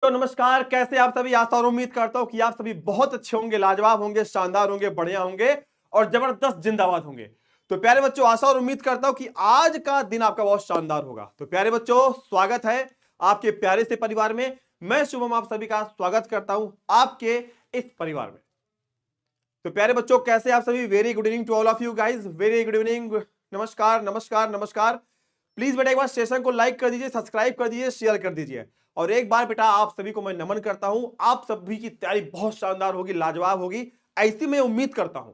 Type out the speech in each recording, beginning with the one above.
तो नमस्कार, कैसे आप सभी। आशा और उम्मीद करता हूं कि आप सभी बहुत अच्छे होंगे, लाजवाब होंगे, शानदार होंगे, बढ़िया होंगे और जबरदस्त जिंदाबाद होंगे। तो प्यारे बच्चों, आशा और उम्मीद करता हूं कि आज का दिन आपका बहुत शानदार होगा। तो प्यारे बच्चों, स्वागत है आपके प्यारे से परिवार में। मैं शुभम आप सभी का स्वागत करता हूं आपके इस परिवार में। तो प्यारे बच्चों, कैसे आप सभी। Very good evening to all of you guys, very good evening. नमस्कार नमस्कार नमस्कार। प्लीज बेटा एक बार सेशन को लाइक कर दीजिए, सब्सक्राइब कर दीजिए, शेयर कर दीजिए। और एक बार बेटा आप सभी को मैं नमन करता हूं। आप सभी की तैयारी बहुत शानदार होगी, लाजवाब होगी, ऐसी मैं उम्मीद करता हूं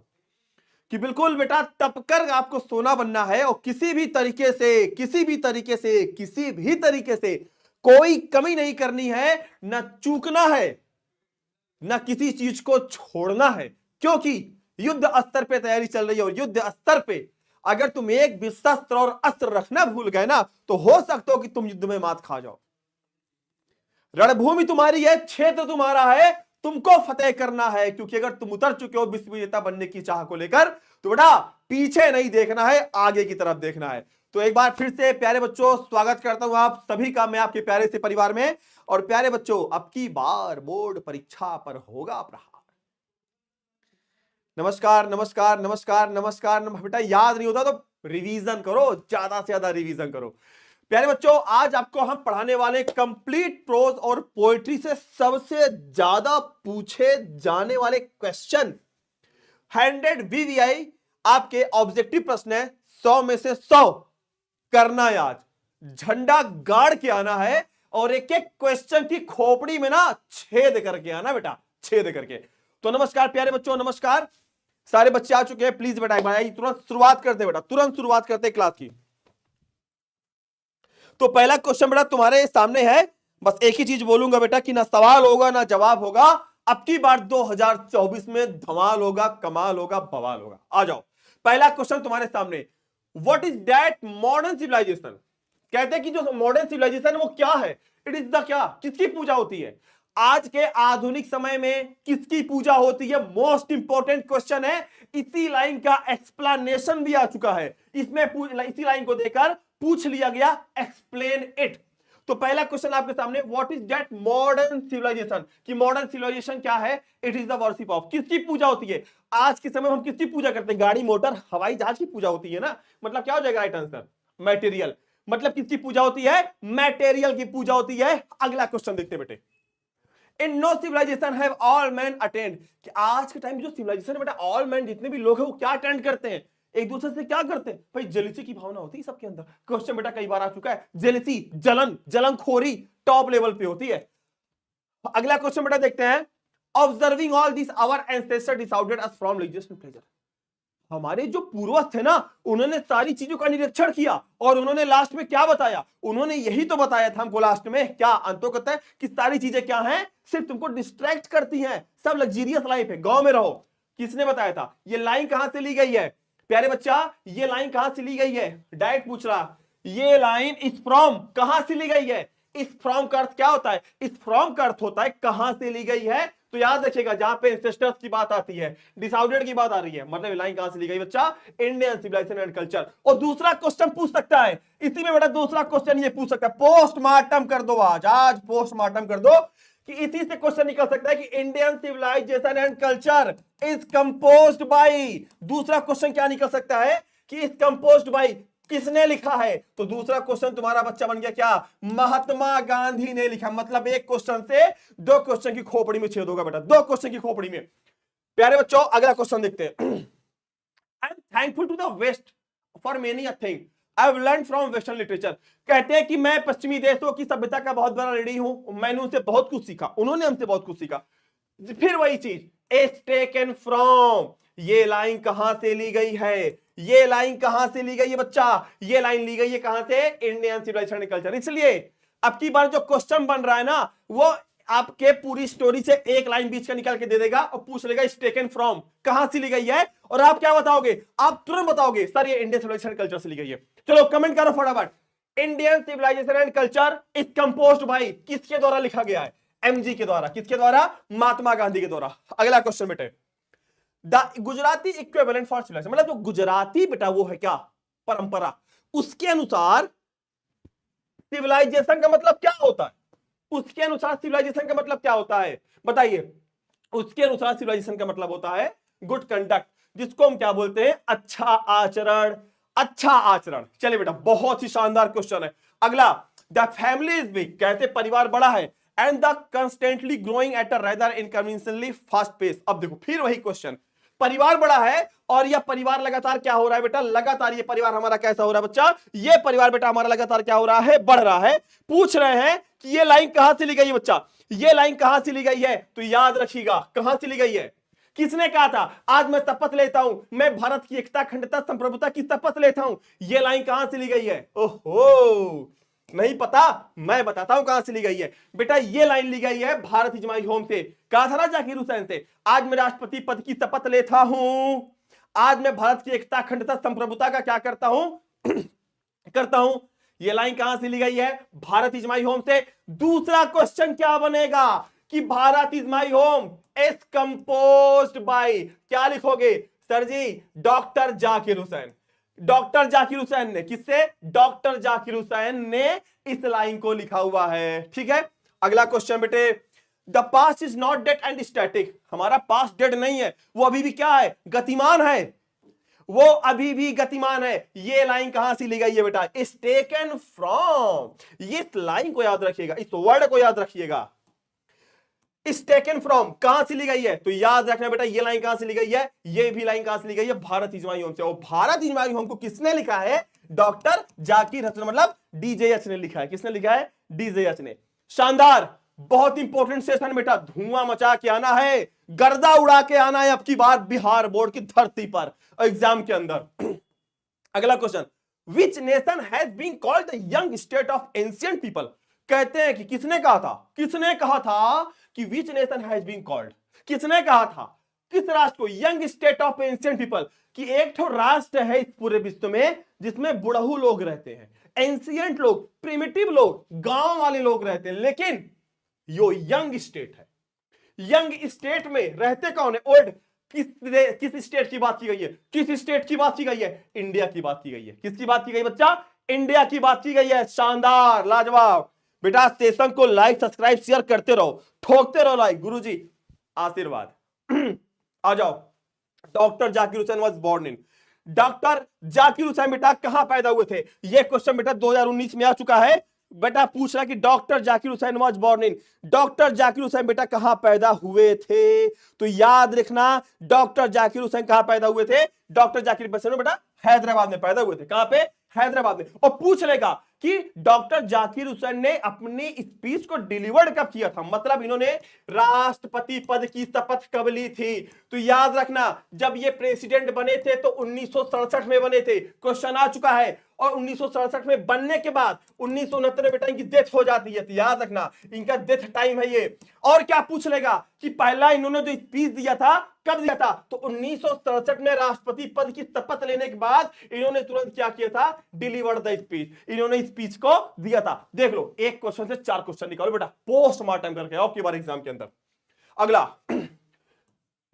कि बिल्कुल बेटा तपकर आपको सोना बनना है और किसी भी तरीके से कोई कमी नहीं करनी है, ना चूकना है, ना किसी चीज को छोड़ना है। क्योंकि युद्ध स्तर पे तैयारी चल रही है और युद्ध स्तर पे अगर तुम एक भी शस्त्र और अस्त्र रखना भूल गए ना, तो हो सकता हो कि तुम युद्ध में मात खा जाओ। रणभूमि तुम्हारी है, क्षेत्र तुम्हारा है, तुमको फतेह करना है। क्योंकि अगर तुम उतर चुके हो विश्व विजेता बनने की चाह को लेकर, तो बेटा पीछे नहीं देखना है, आगे की तरफ देखना है। तो एक बार फिर से प्यारे बच्चों स्वागत करता हूं आप सभी का मैं आपके प्यारे से परिवार में। और प्यारे बच्चों, अब की बार बोर्ड परीक्षा पर होगा प्रहार। नमस्कार नमस्कार नमस्कार नमस्कार। बेटा याद नहीं होता तो रिवीजन करो, ज्यादा से ज्यादा रिवीजन करो। प्यारे बच्चों, आज आपको हम पढ़ाने वाले कंप्लीट प्रोज और पोएट्री से सबसे ज्यादा पूछे जाने वाले क्वेश्चन 100 वीवीआई आपके ऑब्जेक्टिव प्रश्न है। 100 में से 100 करना है आज, झंडा गाड़ के आना है और एक एक क्वेश्चन की खोपड़ी में ना छेद करके आना बेटा, छेद करके। तो नमस्कार प्यारे बच्चों, नमस्कार। सारे बच्चे आ चुके हैं, प्लीज बेटा तुरंत शुरुआत करते बेटा, तुरंत शुरुआत करते क्लास की। तो पहला क्वेश्चन बेटा तुम्हारे सामने है। बस एक ही चीज बोलूंगा बेटा कि ना सवाल होगा ना जवाब होगा। अब की बार 2024 में धमाल होगा, कमाल होगा, बवाल होगा। आ जाओ, पहला क्वेश्चन तुम्हारे सामने। What is that modern civilization. कहते हैं कि जो मॉडर्न सिविलाइजेशन है वो क्या है। इट इज द क्या, किसकी पूजा होती है आज के आधुनिक समय में, किसकी पूजा होती है। मोस्ट इंपॉर्टेंट क्वेश्चन है। इसी लाइन का एक्सप्लेनेशन भी आ चुका है इसमें, इसी लाइन को देकर पूछ लिया गया एक्सप्लेन इट। तो पहला क्वेश्चन आपके सामने, what is that modern civilization, कि मॉडर्न सिविलाइजेशन क्या है। It is the worship of, किसकी पूजा होती है आज के समय में। हम किसकी पूजा करते हैं, गाड़ी मोटर हवाई जहाज की पूजा होती है ना। मतलब क्या हो जाएगा राइट आंसर, मैटेरियल। मतलब किसकी पूजा होती है, मैटेरियल की पूजा होती है। अगला क्वेश्चन देखते बेटे। In no civilization have all man attend, कि आज के टाइम जो सिविलाइजेशन है बेटा, ऑल मैन जितने भी लोग हैं वो क्या अटेंड करते हैं, एक दूसरे से क्या करते हैं भाई, जेलिसी की भावना होती है सबके अंदर। क्वेश्चन बेटा कई बार आ चुका है, जेलिसी, जलन, जलनखोरी टॉप लेवल पे होती है। अगला क्वेश्चन बेटा देखते हैं। Observing all this our ancestor decided us from religious pleasure, हमारे जो पूर्वज थे ना, उन्होंने सारी चीजों का निरीक्षण किया और उन्होंने लास्ट में क्या बताया, उन्होंने यही तो बताया था हमको लास्ट में, क्या अंतो कहता है कि सारी चीजें क्या हैं, सिर्फ तुमको डिस्ट्रैक्ट करती हैं, सब लग्जरियस लाइफ है, गांव में रहो। किसने बताया था। ये लाइन कहां से ली गई है प्यारे बच्चा, ये लाइन कहां से ली गई है, डायरेक्ट पूछ रहा। ये लाइन इस फ्रॉम कहां से ली गई है। इस फ्रॉम का अर्थ क्या होता है, इस फ्रॉम का अर्थ होता है कहां से ली गई है। तो याद रखिएगा, जहां पे एंसेस्टर्स की बात आती है, डिसाइडेड की बात आ रही है, मतलब लाइन कहां से ली गई बच्चा, इंडियन सिविलाइजेशन एंड कल्चर। और दूसरा क्वेश्चन पूछ सकता है इसी में बेटा, दूसरा क्वेश्चन ये पूछ सकता है, पोस्टमार्टम कर दो आज पोस्टमार्टम कर दो, कि इसी से क्वेश्चन निकल सकता है कि Indian civilization and culture is composed by. दूसरा क्वेश्चन क्या निकल सकता है कि इज कंपोज्ड बाय, किसने लिखा है। तो दूसरा क्वेश्चन तुम्हारा बच्चा बन गया क्या, महात्मा गांधी ने लिखा। मतलब एक क्वेश्चन से दो क्वेश्चन की खोपड़ी में छेद होगा बेटा, दो क्वेश्चन की खोपड़ी में। प्यारे बच्चों अगला क्वेश्चन देखते हैं। I am thankful to the west for many a thing I have learn from western literature. कहते हैं कि मैं पश्चिमी देशों की सभ्यता का बहुत बड़ा ऋणी हूं, मैंने उनसे बहुत कुछ सीखा, उन्होंने हमसे बहुत कुछ सीखा। फिर वही चीज, इज टेकन फ्रॉम, ये लाइन कहां से ली गई है, ये लाइन कहां से ली गई है बच्चा, ये लाइन ली गई है कहां से, इंडियन सिविलाइजेशन एंड कल्चर। इसलिए अब की बार जो क्वेश्चन बन रहा है ना, वो आपके पूरी स्टोरी से एक लाइन बीच का निकाल के दे देगा और पूछ लेगा इज टेकन फ्रॉम, कहां से ली गई है। और आप क्या बताओगे, आप तुरंत बताओगे सर ये इंडियन सिविलाइजेशन एंड कल्चर से ली गई है। चलो कमेंट करो फटाफट। Indian civilization and culture is composed by, किसके द्वारा लिखा गया है, एमजी के द्वारा। किसके द्वारा, महात्मा गांधी के द्वारा। अगला क्वेश्चन बेटे, the Gujarati equivalent for civilization, मतलब जो गुजराती बेटा वो है क्या, परंपरा, उसके अनुसार सिविलाइजेशन का मतलब क्या होता है, उसके अनुसार सिविलाइजेशन का मतलब क्या होता है बताइए? उसके अनुसार सिविलाइजेशन का मतलब होता है गुड कंडक्ट, जिसको हम क्या बोलते हैं? अच्छा आचरण। अच्छा आचरण। चलिए बेटा, बहुत ही शानदार क्वेश्चन है। अगला, द फैमिली इज बिग, कहते परिवार बड़ा है, and the constantly growing at a rather inconveniently fast pace. अब देखो फिर वही क्वेश्चन, परिवार बड़ा है और यह परिवार लगातार क्या हो रहा है बेटा? लगातार ये परिवार हमारा कैसा हो रहा है बच्चा? ये परिवार बेटा हमारा लगातार क्या हो रहा है? बढ़ रहा है। पूछ रहे हैं कि ये लाइन कहां से ली गई है बच्चा? ये लाइन कहां से ली गई है? तो याद रखिएगा कहां से ली गई है। किसने कहा था आज मैं शपथ लेता हूं, मैं भारत की एकता अखंडता संप्रभुता की शपथ लेता हूं? ये लाइन कहां से ली गई है? ओहो, नहीं पता? मैं बताता हूं कहां से ली गई है बेटा। ये लाइन ली गई है भारत इज माय होम से। कहा था ना जाकिर हुसैन से, आज मैं राष्ट्रपति पद की शपथ लेता हूं, आज मैं भारत की एकता अखंडता संप्रभुता का क्या करता हूं? करता हूं। ये लाइन कहां से ली गई है? भारत इज माय होम से। दूसरा क्वेश्चन क्या बनेगा कि Bharat is my home is composed bye, क्या लिखोगे सर जी? डॉक्टर जाकिर हुसैन। डॉक्टर जाकिर हुसैन ने, किससे? डॉक्टर जाकिर हुसैन ने इस लाइन को लिखा हुआ है। ठीक है, अगला क्वेश्चन बेटे, the past is not dead and static. हमारा पास्ट डेड नहीं है, वो अभी भी क्या है? गतिमान है। वो अभी भी गतिमान है। ये लाइन कहां से ली गई है बेटा? Is taken from. इस लाइन को याद रखिएगा, इस वर्ड को याद रखिएगा, इज टेकन फ्रॉम कहां से ली गई है? तो याद रखना बेटा, ये लाइन कहां से ली गई है? ये भी लाइन कहां से ली गई है? भारत इज माय होम से। और भारत इज माय होम को किसने लिखा है? डॉक्टर जाकिर हुसैन, मतलब डीजेएच ने लिखा है। किसने लिखा है? डीजेएच ने। शानदार, बहुत इंपॉर्टेंट सेशन बेटा, धुआं मचा के आना है, गर्दा उड़ा के आना है अब की बार बिहार बोर्ड की धरती पर एग्जाम के अंदर। अगला question, which nation has been called the young state of ancient people? कहते हैं कि किसने कहा था? किसने कहा था कि which nation has been called? किसने कहा था? किस राष्ट्र को young state of ancient people? कि एक तो राष्ट्र है इस पूरे विश्व में जिसमें बुढ़ऊ लोग रहते हैं, एंशिएंट लोग, प्रिमिटिव लोग, गांव वाले लोग रहते हैं, लेकिन यो यंग स्टेट है। यंग स्टेट में रहते कौन है? ओल्ड। किस स्टेट की बात की गई है? किस स्टेट की बात की गई है? इंडिया की बात की गई है। किसकी बात की गई बच्चा? इंडिया की बात की गई है। शानदार, लाजवाब बेटा। सेशन को लाइक सब्सक्राइब शेयर करते रहो, ठोकते रहो लाइक, गुरुजी आशीर्वाद। आ जाओ, doctor Zakir Hussain was born in. Doctor Zakir Hussain बेटा कहां पैदा हुए थे? यह क्वेश्चन बेटा 2019 में आ चुका है। बेटा पूछ रहा कि doctor Zakir Hussain was born in, doctor Zakir Hussain बेटा कहां पैदा हुए थे? तो याद रखना, डॉक्टर जाकिर हुसैन कहां पैदा हुए थे? डॉक्टर जाकिर हुसैन बेटा हैदराबाद में पैदा हुए थे। कहां पे? हैदराबाद में। और पूछ लेगा कि डॉक्टर जाकिर हुसैन ने अपनी स्पीच को डिलीवर कब किया था? मतलब इन्होंने राष्ट्रपति पद की शपथ कब ली थी? तो याद रखना, जब ये प्रेसिडेंट बने थे तो 1967 में बने थे। क्वेश्चन आ चुका है। और 1967 में बनने के बाद 1969 में बेटा इनकी डेथ हो जाती है। तो याद रखना, इनका डेथ टाइम है ये। और क्या पूछ लेगा कि पहला इन्होंने जो स्पीच दिया था कब दिया था? तो 1967 में राष्ट्रपति पद की शपथ लेने के बाद इन्होंने तुरंत क्या किया था? Deliver the speech. इन्होंने स्पीच को दिया था। देख लो, एक क्वेश्चन से 4 क्वेश्चन निकालो बेटा, पोस्टमार्टम करके आओ की बार एग्जाम के अंदर। अगला,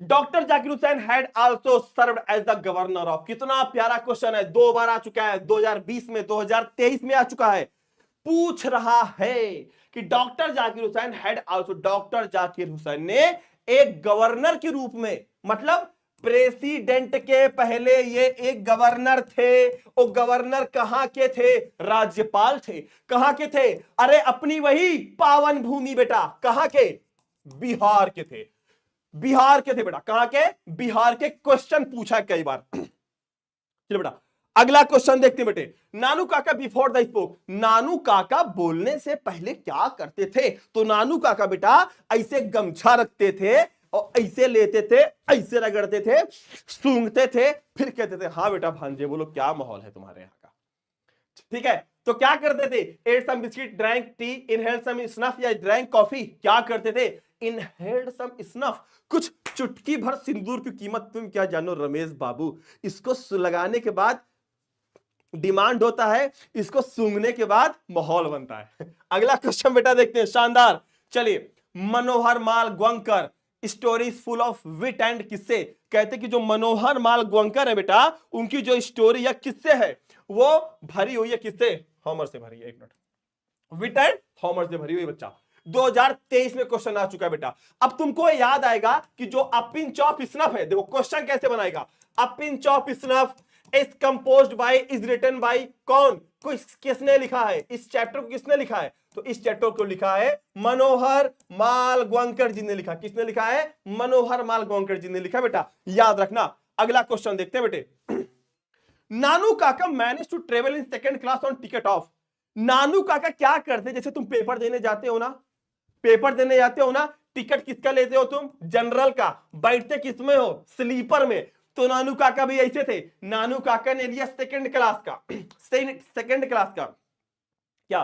doctor Zakir Hussain had also served as the governor of. कितना प्यारा क्वेश्चन है, 2 बार आ चुका है, 2020 में, 2023 में आ चुका है। पूछ रहा है कि doctor Zakir Hussain had also, doctor Zakir Hussain ने एक गवर्नर के रूप में, मतलब प्रेसिडेंट के पहले ये एक गवर्नर थे। वो गवर्नर कहां के थे? राज्यपाल थे। कहां के थे? अरे अपनी वही पावन भूमि बेटा, कहां के? बिहार के थे। बिहार के थे बेटा। कहां के? बिहार के। क्वेश्चन पूछा है कई बार। चलो बेटा अगला क्वेश्चन देखते हैं बेटे। नानू काका बिफोर द स्पोक, नानू काका बोलने से पहले क्या करते थे? तो नानू काका बेटा ऐसे गमछा रखते थे और ऐसे लेते थे, ऐसे रगड़ते थे, सूंघते थे, फिर कहते थे हाँ बेटा भांजे बोलो क्या माहौल है तुम्हारे यहाँ का। ठीक है, तो क्या करते थे? Ate some biscuit, drank tea, inhaled some snuff या ड्रैंक कॉफी। क्या करते थे? Inhaled some snuff. कुछ चुटकी भर सिंदूर की कीमत तुम क्या जानो रमेश बाबू। इसको लगाने के बाद डिमांड होता है, इसको सूंघने के बाद माहौल बनता है। अगला क्वेश्चन बेटा देखते हैं, शानदार। चलिए, Manohar Malgonkar stories full of wit and किस्से। कहते कि जो मनोहर माल ग्वंकर है बेटा, उनकी जो स्टोरी या किस्से है वो भरी हुई है किससे? हॉमर से भरी है। एक मिनट, विट एंड हॉमर से भरी हुई बच्चा। 2023 में क्वेश्चन आ चुका है बेटा। अब तुमको याद आएगा कि जो अ पिंच ऑफ स्नफ है, देखो क्वेश्चन कैसे बनाएगा। A pinch of snuff is composed by, is written by कौन, किसने लिखा है इस चैप्टर को, किसने लिखा है, तो इस चैप्टर को लिखा है मनोहर मालगोंकर जी ने लिखा। किसने लिखा है, मनोहर मालगोंकर जी ने लिखा बेटा, याद रखना। अगला क्वेश्चन देखते हैं बेटे। नानू काका manage to travel in second class on ticket of. Nanu काका क्या करते, जैसे तुम पेपर देने जाते हो ना, पेपर देने जाते हो ना, टिकट किसका लेते हो तुम, जनरल का, बैठते किसमें हो, स्लीपर में। तो नानू काका भी ऐसे थे, नानू काका ने लिया सेकंड क्लास का, सेकंड क्लास का, क्या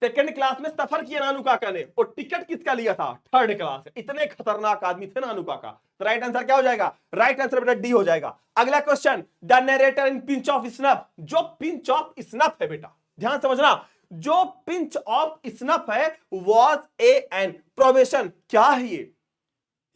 सेकंड क्लास में सफर किया नानू काका ने, और टिकट किसका लिया था, थर्ड क्लास। इतने खतरनाक आदमी थे नानू काका। तो राइट आंसर क्या हो जाएगा, राइट आंसर बेटा डी हो जाएगा। अगला question, the narrator in pinch of snuff. जो पिंच ऑफ स्नफ है बेटा, ध्यान समझना, जो पिंच ऑफ स्नफ है वॉज ए एन प्रोबेशन। क्या है ये,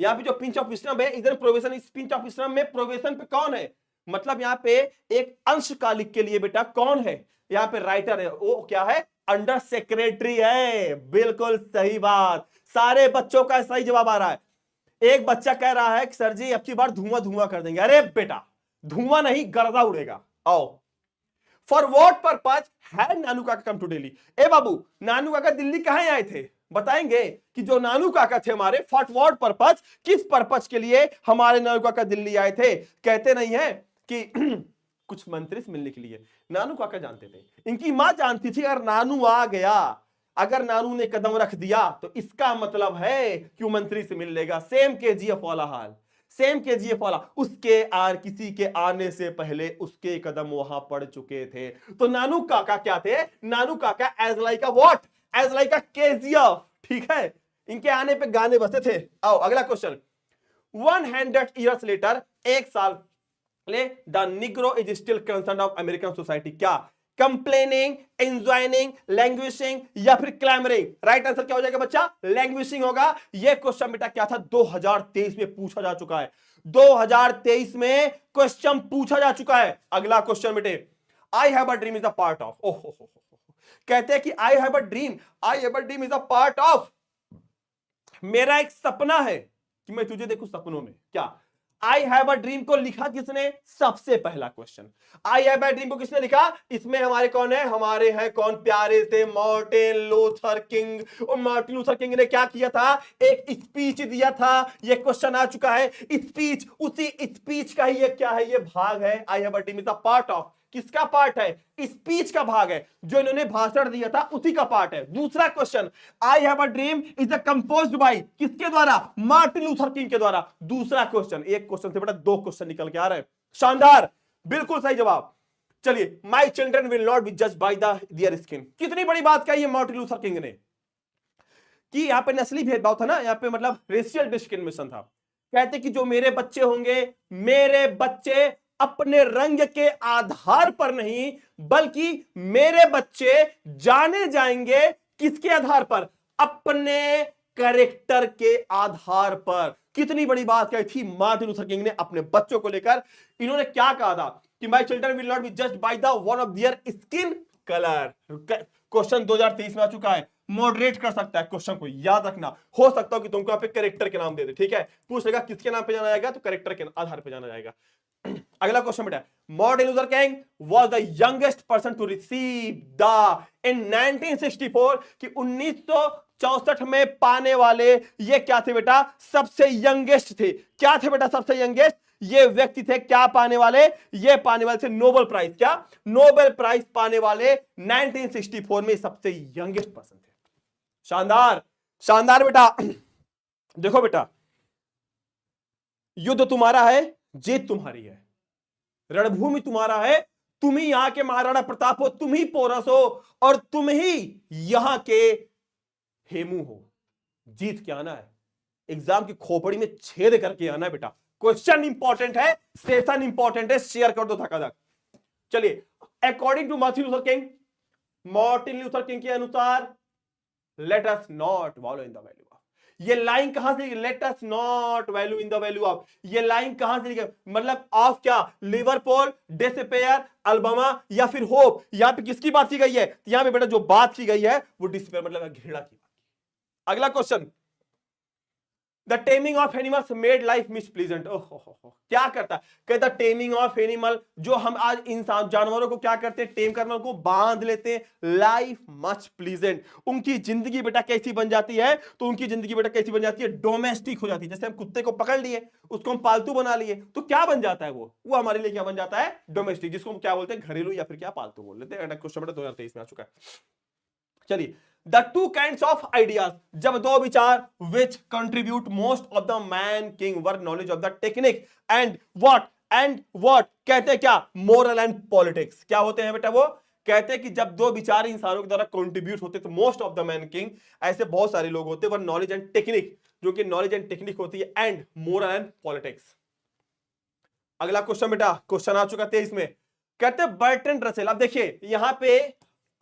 यहां पे जो पिंच ऑफ स्नफ है इधर प्रोबेशन, इस पिंच ऑफ स्नफ में प्रोबेशन पे कौन है, मतलब यहां पे एक अंशकालिक के लिए बेटा कौन है, यहां पे राइटर है, वो क्या है, अंडर सेक्रेटरी है। बिल्कुल सही बात, सारे बच्चों का सही जवाब आ रहा है। एक बच्चा कह रहा है कि सर जी अब की बार धुआं धुआं कर देंगे। अरे बेटा धुआं नहीं, गर्दा उड़ेगा। आओ, फॉर वॉट पर्पज है नानू काका कम टू दिल्ली। ए बाबू, नानू काका दिल्ली कहां आए थे, बताएंगे कि जो नानू काका थे हमारे, फॉर वॉट पर्पज, किस पर्पज के लिए हमारे नानू काका दिल्ली आए थे। कहते नहीं है कि कुछ मंत्री से मिलने के लिए। नानू काका जानते थे, इनकी मां जानती थी अगर नानू आ गया, अगर नानू ने कदम रख दिया तो इसका मतलब है कि वो मंत्री से मिल लेगा। सेम केजीएफ वाला हाल, सेम केजीएफ वाला, उसके किसी के आने से पहले उसके कदम वहां पड़ चुके थे। तो नानू काका क्या थे, Nanu Kaka as like a what, as like a KGF. ठीक है, इनके आने पे गाने बजते थे। आओ अगला क्वेश्चन, 100 years लेटर, एक साल ले, the Negro is still concern of American society. क्या, कंप्लेनिंग, एंजॉयनिंग, लैंग्वेजिंग या फिर क्लैमरिंग। राइट आंसर क्या हो जाएगा बच्चा, लैंग्वेजिंग होगा। यह क्वेश्चन बेटा क्या था, 2023 में पूछा जा चुका है, 2023 में क्वेश्चन पूछा जा चुका है। अगला क्वेश्चन बेटे, I have a dream is a part of. ओहो, कहते हैं कि I have a dream, I have a dream is a part of, मेरा एक सपना है कि मैं तुझे देखूं सपनों में। क्या, आई हैव अ ड्रीम को लिखा किसने, सबसे पहला question, I have a dream को किसने लिखा, इसमें हमारे कौन है, हमारे हैं कौन, प्यारे से मार्टिन लूथर किंग। और मार्टिन लूथर किंग ने क्या किया था, एक स्पीच दिया था। यह क्वेश्चन आ चुका है, स्पीच, उसी स्पीच का ही ये क्या है, ये भाग है। I have a dream is a part of, किसका पार्ट है, स्पीच का भाग है, जो इन्होंने भाषण दिया था उसी का पार्ट है। दूसरा question, I have a dream is a composed by, किसके द्वारा, मार्टिन लूथर किंग के द्वारा। दूसरा क्वेश्चन, एक क्वेश्चन से बेटा दो क्वेश्चन निकल के आ रहे हैं। शानदार, बिल्कुल सही जवाब। चलिए, my children will not be judged bye their skin. कितनी बड़ी बात कही है मार्टिन लूथर किंग ने, कि यहां पे नस्ली भेदभाव था ना, यहां पे मतलब रेशियल डिस्क्रिमिनेशन था। कहते कि जो मेरे बच्चे होंगे, मेरे बच्चे अपने रंग के आधार पर नहीं, बल्कि मेरे बच्चे जाने जाएंगे किसके आधार पर, अपने कैरेक्टर के आधार पर। कितनी बड़ी बात कही थी मार्टिन लूथर किंग ने अपने बच्चों को लेकर। इन्होंने क्या कहा था कि my children will not be judged by the one of their skin colour. Question 2023 में आ चुका है, मॉडरेट कर सकता है क्वेश्चन को, याद रखना। हो सकता हो कि तुमको यहाँ पे कैरेक्टर के नाम दे दे, ठीक है, पूछ लेगा किसके नाम पे जाना जाएगा, तो कैरेक्टर के आधार पे जाना जाएगा। अगला क्वेश्चन बेटा, Martin Luther King was the youngest person to receive the in 1964, कि 1964 में पाने वाले ये क्या थे बेटा, सबसे यंगेस्ट थे। क्या थे बेटा सबसे यंगेस्ट, ये व्यक्ति थे क्या पाने वाले, ये पाने वाले थे नोबेल प्राइज। क्या, नोबेल प्राइज पाने वाले 1964 में सबसे यंगेस्ट पर्सन थे। शानदार, शानदार बेटा। देखो बेटा, युद्ध तुम्हारा है, जीत तुम्हारी है, रणभूमि तुम्हारा है, तुम ही यहां के महाराणा प्रताप हो, तुम ही पोरस हो, और तुम ही यहां के हेमू हो। जीत के आना है, एग्जाम की खोपड़ी में छेद करके आना है बेटा। क्वेश्चन इंपॉर्टेंट है, सेशन इंपॉर्टेंट है, शेयर कर दो धक्का धक। चलिए, according to Martin Luther King के अनुसार, let us not wallow in the value of. ये लाइन कहां से, let us not value in the value of, ये लाइन कहां से लिखा, मतलब ऑफ क्या, लिवरपूल, डिस्पेयर, अल्बामा या फिर होप। यहां पे किसकी बात की गई है, यहां पे बेटा जो बात की गई है वो डिस्पेयर मतलब घृणा की बात। अगला question, the taming of animals made life miss pleasant. क्या करता है? कहता टेमिंग ऑफ एनिमल, जो हम आज इंसान जानवरों को क्या करते हैं, टेम करना, उनको बांध लेते हैं, लाइफ मच प्लीजेंट, उनकी जिंदगी बेटा कैसी बन जाती है, तो उनकी जिंदगी बेटा कैसी बन जाती है, डोमेस्टिक हो जाती है। जैसे हम कुत्ते को पकड़ लिए, उसको हम पालतू बना लिए, तो क्या बन जाता है वो हमारे लिए क्या बन जाता है, डोमेस्टिक, जिसको हम क्या बोलते हैं, घरेलू या फिर क्या पालतू बोल लेते हैं। क्वेश्चन बेटा 2023 में आ चुका है। चलिए, the two kinds of ideas, जब दो विचार which contribute most of the mankind were knowledge of the technique and what कहते हैं क्या, मोरल एंड पॉलिटिक्स। क्या होते हैं बेटा वो, कहते हैं कि जब दो विचार इंसानों के द्वारा कंट्रीब्यूट होते तो most of the man king, ऐसे बहुत सारे लोग होते हैं, वर नॉलेज एंड टेक्निक, जो कि नॉलेज एंड टेक्निक होती है, एंड मोरल एंड पॉलिटिक्स। अगला क्वेश्चन बेटा, क्वेश्चन आ चुका 23 में, कहते हैं बर्ट्रैंड रसेल। अब देखिए यहां पे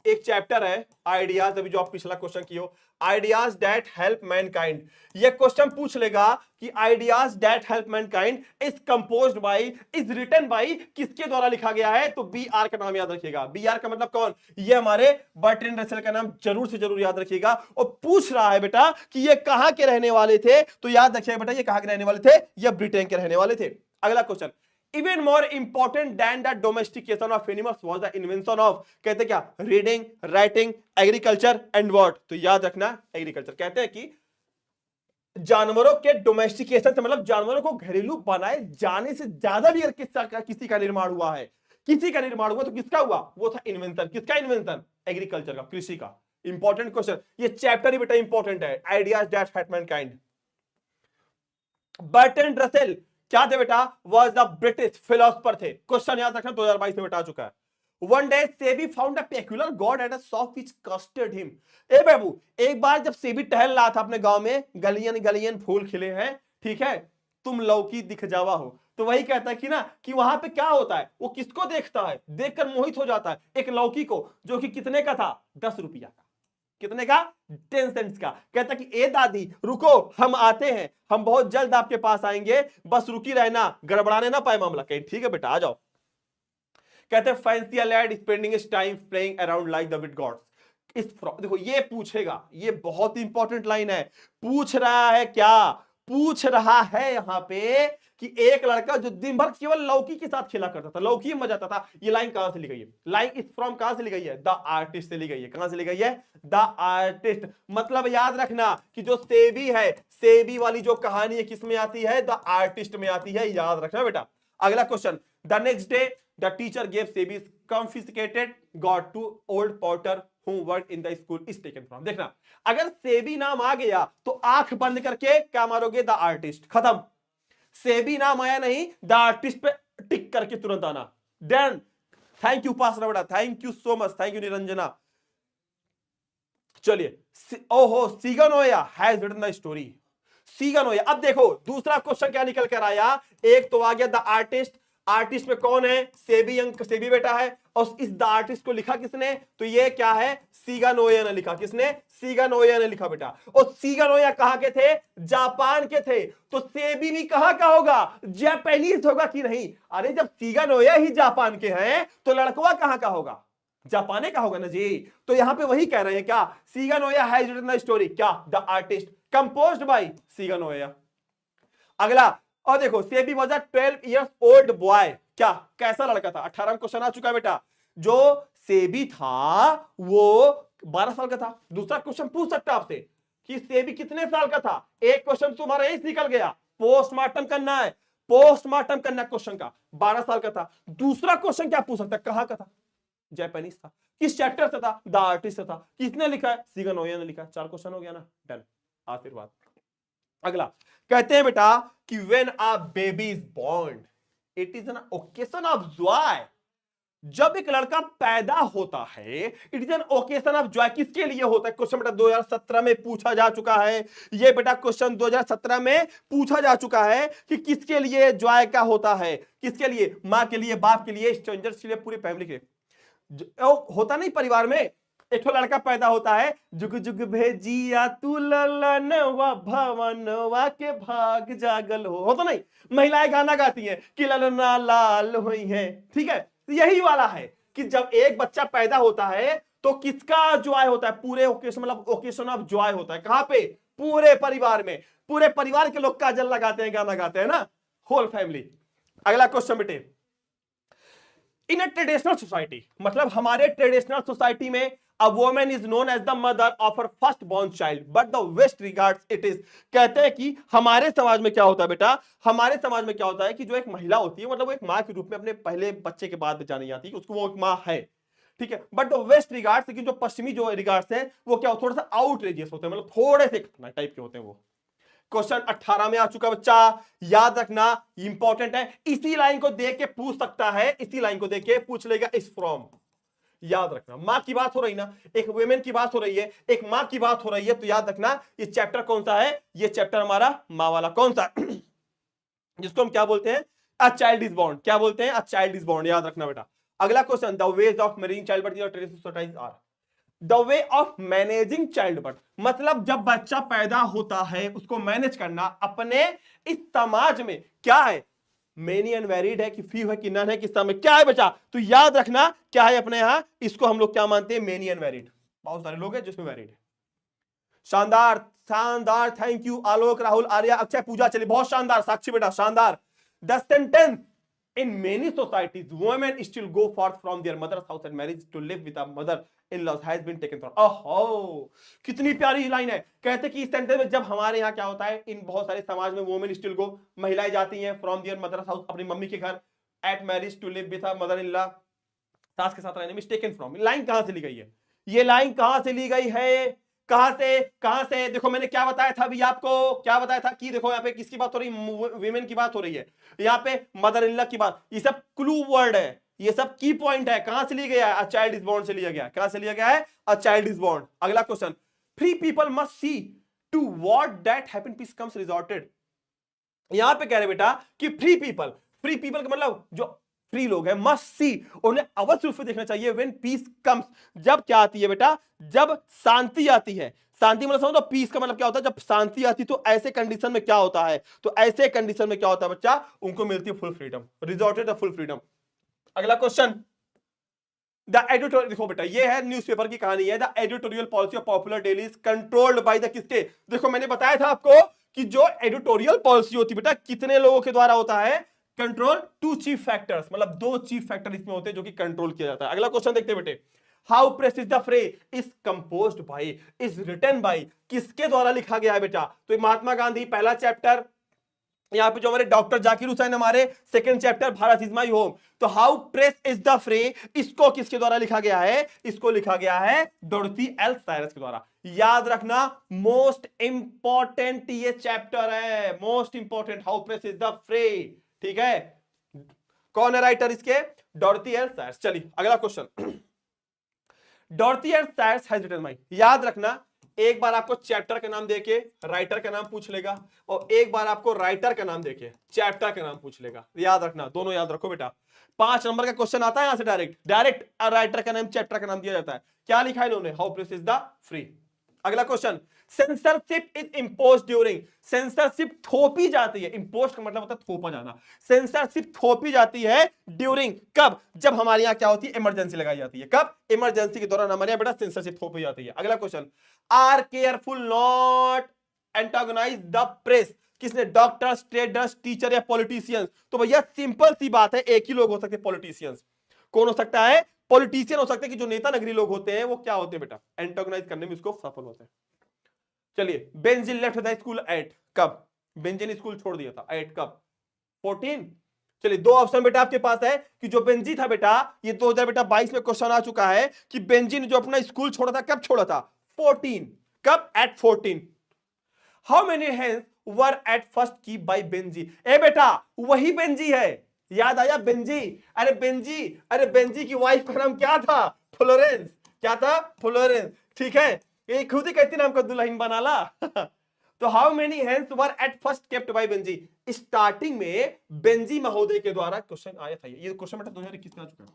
एक चैप्टर है आइडियाज, अभी जो आप पिछला क्वेश्चन किए हो, आइडियाज दैट हेल्प मैनकाइंड। ये क्वेश्चन पूछ लेगा कि ideas that help mankind is composed by, is written by, किसके द्वारा लिखा गया है, तो बी आर का नाम याद रखिएगा। बी आर का मतलब कौन, ये हमारे बर्ट्रैंड रसेल का नाम जरूर से जरूर याद रखिएगा। और पूछ रहा है बेटा कि ये कहां के रहने वाले थे, तो याद रखिएगा बेटा ये कहां के रहने वाले थे, ये ब्रिटेन के रहने वाले थे। अगला question, Even more important than the domestication of animals was the invention of, कहते क्या, reading, writing, agriculture and what, तो याद रखना एग्रीकल्चर। कहते हैं कि जानवरों के डोमेस्टिकेशन से मतलब जानवरों को घरेलू बनाए जाने से ज्यादा भी अगर किसी का निर्माण हुआ है, किसी का निर्माण हुआ तो किसका हुआ, वो था इन्वेंशन। किसका इन्वेंशन, एग्रीकल्चर का, कृषि का। इंपॉर्टेंट क्वेश्चन, ये चैप्टर ही बेटा इंपॉर्टेंट है, ideas that help Mankind. Bertrand Russell क्या थे बेटा, वॉज द ब्रिटिश फिलोसफर थे। क्वेश्चन याद रखना 2022 में बेटा आ चुका है। One day Seby found a peculiar god at a shop which costed him. ए बाबू, एक बार जब सेबी टहल रहा था अपने गांव में, गलियन गलियन फूल खिले हैं, ठीक है, तुम लौकी दिख जावा हो, तो वही कहता है कि ना कि वहां पे क्या होता है, वो किसको देखता है, देखकर मोहित हो जाता है, एक लौकी को, जो कि कितने का था, 10 रुपया का। कितने का, 10 सेंट्स का। कहता कि ए दादी रुको, हम आते हैं, हम बहुत जल्द आपके पास आएंगे, बस रुकी रहना, गड़बड़ाने ना पाए मामला। कहीं ठीक है बेटा आ जाओ। कहते हैं fancy a lad spending his time playing around like the with gods. इस देखो ये पूछेगा, ये बहुत इंपॉर्टेंट लाइन है। पूछ रहा है क्या, पूछ रहा है यहां पे कि एक लड़का जो दिन भर केवल लौकी के साथ खेला करता था, लौकी में मजा आता था। ये लाइन कहां से ली गई है, लाइन इस फ्रॉम कहां से ली गई है, द आर्टिस्ट से ली गई है। कहां से ली गई है, द आर्टिस्ट। मतलब याद रखना कि जो सेबी है, सेबी वाली जो कहानी है किस में आती है, द आर्टिस्ट में आती है, याद रखना बेटा। अगला question, the next day the teacher gave Seby's confiscated got to old potter who worked in the school is taken from। देखना, अगर सेबी नाम आ गया तो आंख बंद करके क्या मारोगे, द आर्टिस्ट, खत्म। सेबी नाम आया नहीं, द आर्टिस्ट पे टिक करके तुरंत आना। देन थैंक यू पास बेटा, thank you so much, thank you Niranjana. चलिए, ओहो सीगनोया हैज रिटन द स्टोरी। सीगनोया, अब देखो दूसरा क्वेश्चन क्या निकल कर आया, एक तो आ गया द आर्टिस्ट, आर्टिस्ट में कौन है, सेबी, अंक सेबी बेटा है, और इस द आर्टिस्ट को लिखा किसने, तो ये क्या है, सीगानोया ने लिखा। किसने, सीगानोया ने लिखा बेटा। और सीगानोया कहां के थे, जापान के थे। तो सेबी भी कहां का होगा, जापानीज होगा कि नहीं। अरे जब सीगानोया ही जापान के हैं तो लड़कवा कहां का होगा, जापानी का होगा ना जी। तो यहां पे वही कह रहे हैं क्या, सीगानोया हैज रिटन द स्टोरी, क्या, द आर्टिस्ट, कंपोज्ड बाय सीगानोया। अगला, और देखो SEBI was a 12 years old boy, क्या, कैसा लड़का था। 18 क्वेश्चन आ चुका है बेटा। जो सेबी था वो 12 साल का था। दूसरा क्वेश्चन पूछ सकता है आपसे कि सेबी कितने साल का था। एक क्वेश्चन तुम्हारा यही निकल गया, पोस्टमार्टम करना है, पोस्टमार्टम करना क्वेश्चन का, 12 साल का था। दूसरा क्वेश्चन क्या पूछ सकता है, कहां का था, जापानीज था, किस चैप्टर से था, द आर्टिस्ट से था, किसने लिखा है, सीगानोया ने लिखा। 4 क्वेश्चन हो गया ना, डन, आशीर्वाद। अगला कहते हैं बेटा कि when a baby is born it is an occasion of joy. जब एक लड़का पैदा होता है it is an occasion of joy. किसके लिए होता है, क्वेश्चन बेटा 2017 में पूछा जा चुका है। ये बेटा क्वेश्चन 2017 में पूछा जा चुका है कि किसके लिए जॉय का होता है, किसके लिए, मां के लिए, बाप के लिए, स्ट्रेंजर्स के लिए, पूरी फैमिली के लिए। होता नहीं परिवार में एक लड़का पैदा होता है, जुग जुग भेजिया तू ललनवा भवनवा के भाग जागल हो, होता नहीं। महिलाएं गाना गाती हैं कि ललना लाल हुई है, ठीक है। यही वाला है कि जब एक बच्चा पैदा होता है तो किसका जॉय होता है? पूरे ओकेशन, मतलब ओकेशन ऑफ जॉय होता है कहां पे? पूरे परिवार में। पूरे परिवार के लोग काजल लगाते हैं, गाना गाते हैं ना, होल फैमिली। अगला क्वेश्चन बेटे, इन अ ट्रेडिशनल सोसाइटी, मतलब हमारे ट्रेडिशनल सोसाइटी में a woman is known as the mother of her first born child but the west regards it is, कहते हैं कि हमारे समाज में क्या होता है बेटा, हमारे समाज में क्या होता है कि जो एक महिला होती है, मतलब वो एक मां के रूप में अपने पहले बच्चे के बाद जानी जाती है, उसको वो एक मां है, ठीक है। बट द वेस्ट रिगार्ड्स, लेकिन जो पश्चिमी जो रिगार्ड्स है वो क्या, थोड़ा सा आउटरेजियस होते हैं, मतलब थोड़े से खतरनाक टाइप के होते हैं वो। क्वेश्चन 18 में आ चुका बच्चा, याद रखना, इंपॉर्टेंट है। इसी लाइन को देख के पूछ सकता है, इसी लाइन को देख के पूछ लेगा इस फ्रॉम, याद रखना। मां की बात हो रही ना, एक वुमेन की बात हो रही है, एक मां की बात हो रही है, तो याद रखना ये चैप्टर कौन सा है, ये चैप्टर हमारा मां वाला कौन सा जिसको हम क्या बोलते हैं, अ चाइल्ड इज बॉर्न, क्या बोलते हैं, अ चाइल्ड इज बॉर्न, याद रखना बेटा। अगला question, the ways of managing child birth in traditional societies are, the way of managing child birth, मतलब जब बच्चा पैदा होता है उसको मैनेज करना अपने इस समाज में क्या है, मेनी अनवैरिड है कि फ्यू है कि नन है, किस समय क्या है बच्चा, तो याद रखना क्या है अपने यहां, इसको हम लोग क्या मानते हैं, मेनी अनवैरिड। बहुत सारे लोग हैं जिसमें वैरिड है। शानदार शानदार, थैंक यू आलोक, राहुल, आर्या, अक्षय, पूजा, चलिए बहुत शानदार, साक्षी बेटा शानदार। The sentence, in many societies women still go forth from their mother's house and marriage to live with a mother in laws has been taken from, ओहो कितनी प्यारी लाइन है। कहते कि इस सेंटेंस में जब हमारे यहाँ क्या होता है, इन बहुत सारे समाज में वुमेन स्टिल गो, महिलाएं जाती हैं फ्रॉम देयर मदर्स हाउस, अपनी मम्मी के घर, at marriage to live with a mother in law, सास के साथ रहने में, टेकन फ्रॉम। लाइन कहां से ली गई है, ये लाइन कहां से ली गई है, कहां से देखो, मैंने क्या बताया था अभी आपको, क्या बताया था कि देखो यहाँ पे किसकी बात हो रही है, विमेन की बात हो रही है, यहाँ पे मदर इन लॉ की बात, ये सब क्लू वर्ड है, ये सब की पॉइंट है। कहां से लिया गया है, अ चाइल्ड इज बोर्न से लिया गया, कहां से लिया गया है, अ चाइल्ड इज बोर्न। अगला question, free people must see to what that happen peace comes resorted, यहां पे कह रहे बेटा कि फ्री पीपल का मतलब जो फ्री लोग हैं, मस्ट सी, उन्हें अवश्य रूप से देखना चाहिए, व्हेन पीस कम्स, जब क्या आती है बेटा, जब शांति आती है। शांति मतलब समझो, पीस का मतलब क्या होता है, जब शांति आती है, तो ऐसे कंडीशन में क्या होता है, तो ऐसे कंडीशन में क्या होता है बच्चा, उनको मिलती है full freedom, resorted the full freedom. अगला क्वेश्चन, द एडिटोरियल, देखो बेटा ये है न्यूज़पेपर की कहानी है, the editorial policy of popular daily is controlled by the किसके, देखो मैंने बताया था आपको कि जो एडिटोरियल पॉलिसी होती है बेटा, कितने लोगों के द्वारा होता है, कंट्रोल, टू चीफ फैक्टर्स, मतलब दो चीफ फैक्टर इसमें होते हैं जो कि कंट्रोल किया जाता है। अगला क्वेश्चन देखते हैं बेटे, how press is the fray is composed by, is written by, किसके द्वारा लिखा गया है बेटा, तो महात्मा गांधी, पहला चैप्टर, यहाँ पे जो हमारे डॉक्टर जाकिर हुसैन हमारे second chapter Bharat is my home. तो how press is the free, इसको किसके द्वारा लिखा गया है, इसको लिखा गया है डोरथी एल साइरस के द्वारा। याद रखना मोस्ट इंपॉर्टेंट ये चैप्टर है, most important, how press is the फ्रे, ठीक है। कौन है राइटर इसके, डोरथी एल साइरस। चलिए अगला question, Dorothy L Cyrus has written by, याद रखना एक बार आपको चैप्टर का नाम देके राइटर का नाम पूछ लेगा, और एक बार आपको राइटर का नाम देके चैप्टर का नाम पूछ लेगा, याद रखना, दोनों याद रखो बेटा। 5 नंबर का क्वेश्चन आता है यहां से डायरेक्ट राइटर का नाम चैप्टर का नाम दिया जाता है। क्या लिखा है इन्होंने, how press is the free. अगला question, censorship is imposed during, censorship थोपी जाती है, इंपोज का मतलब होता है थोपा जाना, सेंसरशिप थोपी जाती है ड्यूरिंग, कब, जब हमारे यहाँ क्या होती है, इमरजेंसी लगाई जाती है, कब, इमरजेंसी के दौरान हमारे यहाँ बेटा सेंसरशिप थोपी जाती है। अगला question, are careful not antagonize the press, किसने, डॉक्टर्स, ट्रेडर्स, टीचर या पॉलिटिशियंस। तो भैया सिंपल सी बात है, एक ही लोग हो सकते हैं पॉलिटिशियंस, कौन हो सकता है, पॉलिटिशियन हो सकते हैं, कि जो नेता नगरी लोग होते हैं वो क्या होते हैं बेटा, एंटागोनाइज करने में इसको सफल होते हैं। चलिए, benzene left the school eight, कब, बेंजिन स्कूल छोड़ दिया था एट, कब, 14। चलिए दो ऑप्शन बेटा आपके पास है कि जो बेंजी था बेटा, ये 2022 में क्वेश्चन आ चुका है कि बेंजी ने जो अपना स्कूल छोड़ा था, कब छोड़ा था, 14, कब, at 14। How many hens were at first की बाय बेंजी, ए बेटा वही बेंजी है, याद आया बेंजी, अरे बेंजी की वाइफ का नाम क्या था, फ्लोरेंस, क्या था, फ्लोरेंस, ठीक है, ये खुद ही कहती नाम का दुल्हन बना ला तो how many hens were at first kept bye Benji, starting में बेंजी महोदय के द्वारा क्वेश्चन आया था, ये क्वेश्चन बेटा 2021 में आ चुका है।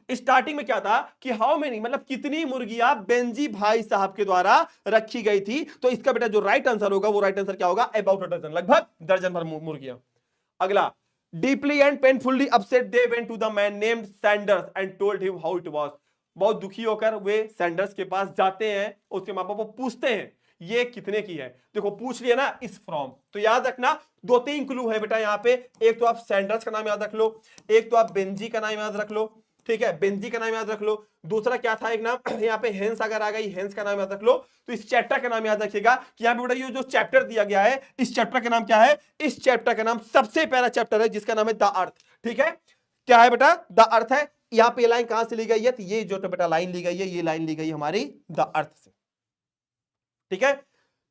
स्टार्टिंग में क्या था कि हाउ मेनी मतलब कितनी मुर्गियां बेंजी भाई साहब के द्वारा रखी गई थी, तो इसका बेटा जो राइट आंसर होगा वो राइट आंसर क्या होगा, अबाउट अ डजन, लगभग दर्जन भर मुर्गियां। अगला, deeply and painfully upset they went to the man named Sanders and told him how it was, बहुत दुखी होकर वे सैंडर्स के पास जाते हैं, उसके माँ बाप को पूछते हैं ये कितने की है। देखो पूछ लिया ना इस फ्रॉम, तो याद रखना 2-3 क्लू है बेटा यहाँ पे। एक तो आप सैंडर्स का नाम याद रख लो, एक तो आप बेंजी का नाम याद रख लो, ठीक है, बेंजी का नाम याद रख लो। दूसरा क्या था एक नाम यहाँ पे, हेंस अगर आ गई, हेंस का नाम याद रख लो। तो इस चैप्टर का नाम याद रखिएगा कि यहाँ पे बेटा ये जो चैप्टर दिया गया है, इस चैप्टर का नाम क्या है? इस चैप्टर का नाम सबसे पहला चैप्टर है जिसका नाम है द अर्थ। ठीक है, क्या है बेटा? द अर्थ है। यहाँ पे लाइन कहां से ली गई है? तो ये जो बेटा लाइन ली गई है, ये लाइन ली गई हमारी द अर्थ से। ठीक है,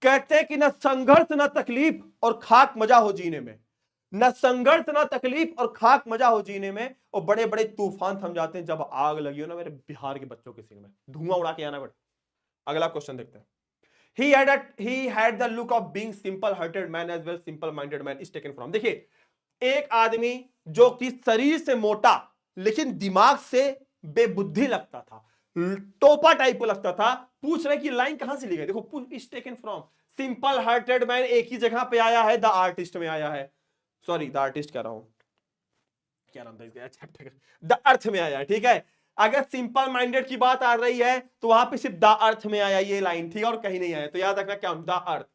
कहते हैं कि न संघर्ष न तकलीफ और खाक मजा हो जीने में, न संघर्ष न तकलीफ और खाक मजा हो जीने में, और बड़े बड़े तूफान थम जाते हैं जब आग लगी हो ना मेरे बिहार के बच्चों के सीने में, धुआं उड़ा के आना बेटा। अगला क्वेश्चन देखते हैं। He had the look of being simple-hearted man as well simple-minded man is taken from। देखिए, एक आदमी जो कि शरीर से मोटा लेकिन दिमाग से बेबुद्धि लगता था, टोपा टाइप को लगता था। पूछ रहे कि लाइन कहां से ली गई? देखो is taken from simple hearted man, एक ही जगह पे आया है, द आर्टिस्ट में आया है, सॉरी द आर्टिस्ट कह रहा हूं, क्या नाम था इसका चैप्टर का, द अर्थ में आया है। ठीक है, अगर सिंपल माइंडेड की बात आ रही है तो वहां पे सिर्फ द अर्थ में आया ये लाइन, ठीक है, और कहीं नहीं आया। तो याद रखना क्या, द अर्थ।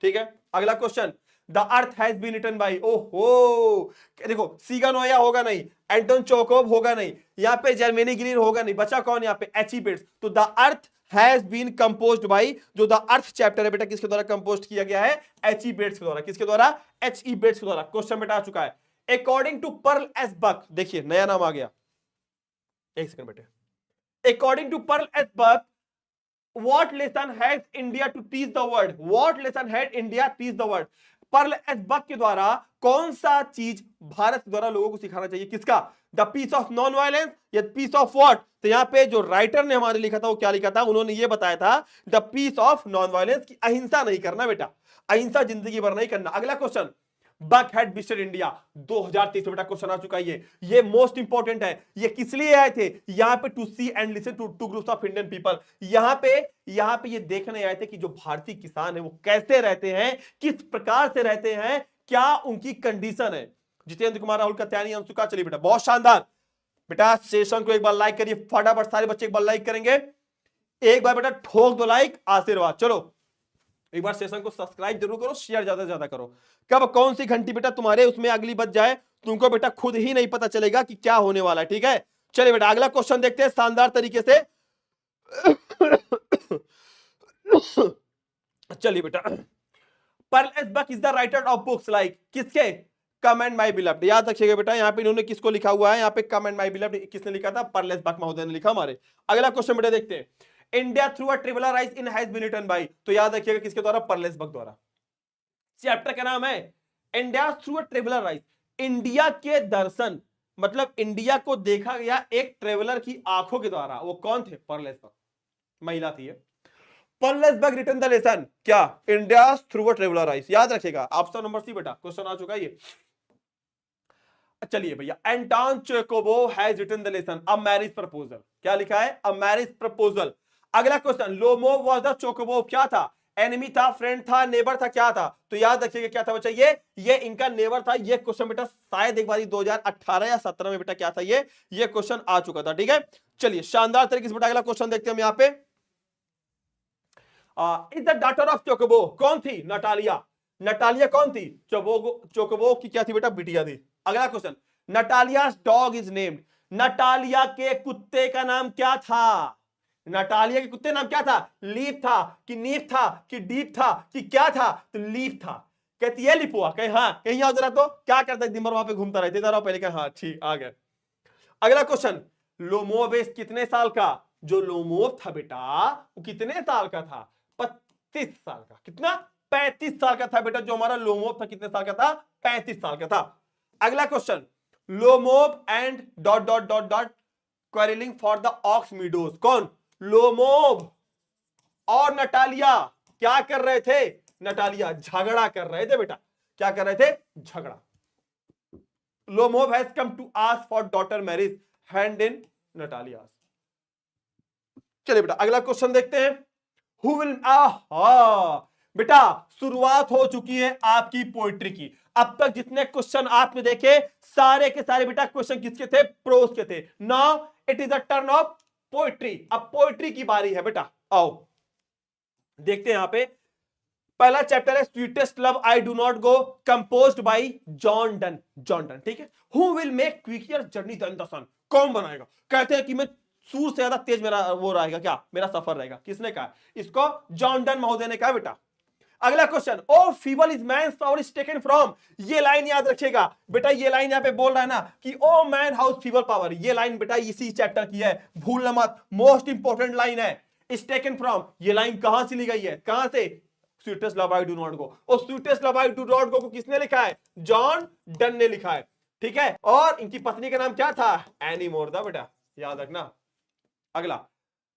ठीक है, अगला question, the earth has been written by, ओहो देखो सीगानोया होगा नहीं, एंटन चेखोव होगा नहीं, यहाँ पे जर्मनी ग्रीन होगा नहीं, बचा कौन यहाँ पे? H E Bates. तो the earth has been composed by, जो द अर्थ चैप्टर है बेटा किसके द्वारा कंपोज किया गया है? एच ई बेट्स के द्वारा। किसके द्वारा? एच ई बेट्स के द्वारा। क्वेश्चन बेटा आ चुका है, according to Pearl S Buck, देखिए नया नाम आ गया, एक सेकंड बेटे। According to Pearl S Buck, what lesson has India to teach the world? What lesson had India teach the world? Pearl S Buck के द्वारा कौन सा चीज भारत द्वारा लोगों को सिखाना चाहिए? किसका? The peace of non violence या पीस ऑफ व्हाट? तो यहाँ पे जो राइटर ने हमारे लिखा था वो क्या लिखा था? उन्होंने ये बताया था the peace of non violence, की अहिंसा नहीं करना बेटा, अहिंसा जिंदगी भर नहीं करना। अगला question, Buck had visited India, 2023 में बेटा क्वेश्चन आ चुका है, ये मोस्ट इंपॉर्टेंट है। ये किस लिए आए थे? यहाँ पे to see and listen to two groups of Indian people. यहाँ पे ये देखने आए थे कि जो भारतीय किसान है वो कैसे रहते हैं, किस प्रकार से रहते हैं, क्या उनकी कंडीशन है। जितेंद्र कुमार, राहुल कत्यानी, अंशुका, चलिए बेटा बहुत शानदार। बेटा सेशन को एक बार लाइक करिए फटाफट, सारे बच्चे एक बार लाइक करेंगे, एक बार बेटा ठोक दो लाइक, आशीर्वाद। चलो एक बार सेशन को सब्सक्राइब जरूर करो, शेयर ज्यादा से ज्यादा करो। कब कौन सी घंटी बेटा तुम्हारे उसमें अगली बज जाए तुमको बेटा खुद ही नहीं पता चलेगा कि क्या होने वाला है। ठीक है, चलिए बेटा अगला क्वेश्चन देखते हैं शानदार तरीके से। चलिए बेटा, Pearl S Buck is the writer of books like, किसके? Come and my beloved. याद रखिएगा बेटा, यहाँ पे इन्होंने किसको लिखा हुआ है? यहाँ पे कम एंड माई बिलव्ड किसने लिखा था? पर्ल एस बक महोदय ने लिखा हमारे। अगला क्वेश्चन बेटा देखते हैं, India through a traveller eyes in has been written by, तो याद रखिएगा किसके द्वारा? पर्ल एस बक द्वारा। चैप्टर का नाम है India through a traveller eyes, India के दर्शन, मतलब इंडिया को देखा गया एक ट्रेवलर की आंखों के द्वारा। वो कौन थे? पर्ल एस बक, महिला थी। Pearl S Buck written the lesson, क्या? India through a traveller eyes. याद रखिएगा ऑप्शन नंबर सी बेटा, क्वेश्चन आ चुका है ये। चलिए भैया, Anton Chekhov has written the lesson a marriage proposal, क्या लिखा है? A marriage proposal. अगला question, Lomov was the Chekhov, क्या था? एनिमी था, फ्रेंड था, नेबर था, क्या था? तो याद रखिएगा क्या था बच्चा? ये इनका नेबर था। ये क्वेश्चन बेटा शायद एक बार 2018 या 17 में बेटा क्या था, ये क्वेश्चन आ चुका था। ठीक है, चलिए शानदार तरीके से बेटा अगला क्वेश्चन देखते हैं हम यहाँ पे। Is the daughter of Chekhov, कौन थी? नटालिया। नटालिया कौन थी? चेखोव की क्या थी बेटा? बिटिया थी। अगला question, Natalia's dog is named, Natalia के कुत्ते का नाम क्या था? नटालिया के कुत्ते नाम क्या था? लीफ था कि नीफ था कि डीप था कि क्या था? तो लीफ था। कहती है लिपुआ, कहीं हाँ कहीं आओ जरा, तो क्या करता है दिन भर वहां पे घूमता रहता है, पहले कहा हाँ ठीक आ गया। अगला क्वेश्चन, लोमोवेस कितने साल का? जो लोमोव था बेटा वो कितने साल का था? 35 साल का। कितना? 35 साल का था बेटा। जो हमारा लोमोव था कितने साल का था? 35 साल का था। अगला question, Lomov and dot dot dot dot quarrelling for the ox meadows, कौन? लोमोव और नटालिया क्या कर रहे थे? नटालिया झगड़ा कर रहे थे बेटा। क्या कर रहे थे? झगड़ा। Lomov has come to ask for daughter marriage hand in Natalia. चलिए बेटा अगला क्वेश्चन देखते हैं। हु विल, बेटा शुरुआत हो चुकी है आपकी पोइट्री की। अब तक जितने क्वेश्चन आपने देखे सारे के सारे बेटा क्वेश्चन किसके थे? प्रोज के थे। Now it is the turn off poetry. अब पोएट्री की बारी है बेटा, आओ देखते हैं यहां पे। पहला चैप्टर है sweetest love I do not go, composed by John Donne. John Donne, ठीक है। Who will make quicker journey then the sun, कौन बनाएगा? कहते हैं कि मैं सूर से ज्यादा तेज मेरा वो रहेगा, क्या मेरा सफर रहेगा। किसने कहा इसको? जॉन डन महोदय ने कहा बेटा। अगला question, O feeble is man power is taken from. ये लाइन याद रखिएगा बेटा, ये लाइन यहां पे बोल रहा है ना कि O man how's feeble power, ये लाइन बेटा इसी चैप्टर की है, भूलना मत, मोस्ट इंपोर्टेंट लाइन है। इज टेकन फ्रॉम, ये लाइन कहां से ली गई है? कहां से? Sweetest love I do not go. और sweetest love I do not go को किसने लिखा है? जॉन डन ने लिखा है, ठीक है। और इनकी पत्नी का नाम क्या था? एनी मोर था बेटा, याद रखना। अगला,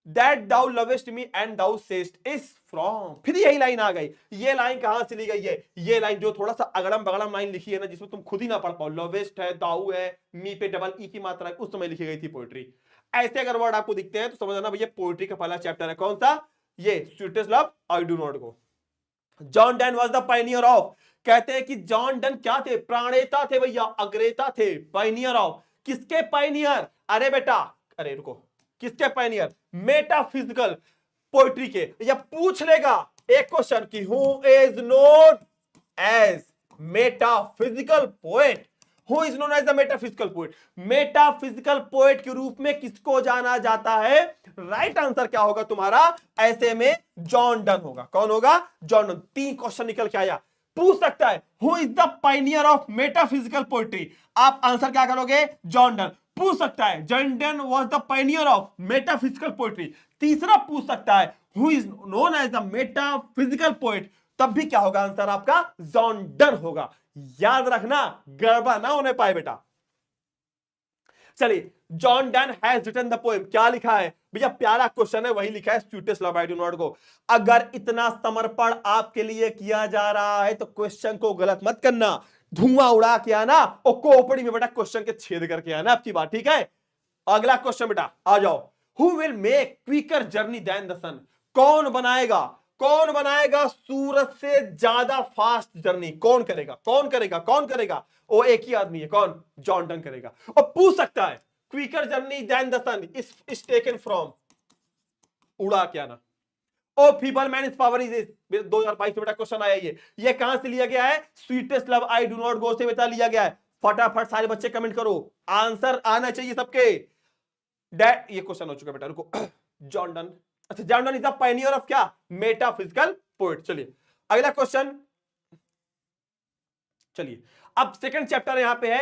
that thou lovest me and thou sayest is from, फिर यही लाइन आ गई। ये लाइन कहां से ली गई है? ये लाइन जो थोड़ा सा अगड़म बगड़म लाइन लिखी है ना, जिसमें तुम खुद ही ना पढ़ पाओ, लवेस्ट है, दाउ है, मी पे डबल ई की मात्रा है, उस समय लिखी गई थी पोएट्री। ऐसे अगर वर्ड आपको दिखते हैं तो समझ आना भैया पोएट्री का पहला चैप्टर है। कौन सा? ये sweetest love I do not go. John Donne was the pioneer of, कहते हैं कि जॉन डन क्या थे? प्राणेता थे भैया, अग्रेता थे। पायनियर ऑफ, किसके पायनियर? अरे बेटा, अरे रुको, किसके पायनियर? मेटाफिजिकल पोएट्री के। या पूछ लेगा एक क्वेश्चन कि who is known as metaphysical poet, who is known as the metaphysical poet. Metaphysical poet के रूप में किसको जाना जाता है? राइट आंसर क्या होगा तुम्हारा? ऐसे में जॉन डन होगा। कौन होगा? John Donne. 3 क्वेश्चन निकल के आया। पूछ सकता है who is the pioneer of metaphysical poetry, आप आंसर क्या करोगे? John Donne. पूछ सकता है John Donne was the pioneer of metaphysical poetry. तीसरा पूछ सकता है who is known as the metaphysical poet, तब भी क्या होगा आंसर आपका? जॉन डन होगा। याद रखना, गड़बड़ ना होने पाए बेटा। चलिए, John Donne has written the poem, क्या लिखा है भैया? प्यारा क्वेश्चन है, वही लिखा है sweetest love I do not गो। अगर इतना समर्पण आपके लिए किया जा रहा है तो क्वेश्चन को गलत मत करना, धुआं उड़ा के आना और खोपड़ी में बेटा क्वेश्चन के छेद करके आना आपकी बात, ठीक है। अगला क्वेश्चन बेटा आ जाओ, who will make quicker journey then the sun, कौन बनाएगा? कौन बनाएगा सूरज से ज्यादा फास्ट जर्नी? कौन करेगा? कौन करेगा? कौन करेगा? वो एक ही आदमी है, कौन? जॉन डन करेगा। और पूछ सकता है quicker journey then the sun is taken from, उड़ा क्या ना, O feeble man is power is 2022 में बेटा क्वेश्चन आया। ये कहां से लिया गया है? Sweetest love I do not गो से बेटा लिया गया है। फटाफट सारे बच्चे कमेंट करो, आंसर आना चाहिए सबके। ये क्वेश्चन हो चुका बेटा, रुको। जॉन डन, अच्छा John Donne is the pioneer of क्या? Metaphysical poet. चलिए अगला क्वेश्चन, चलिए अब सेकंड चैप्टर यहां पे है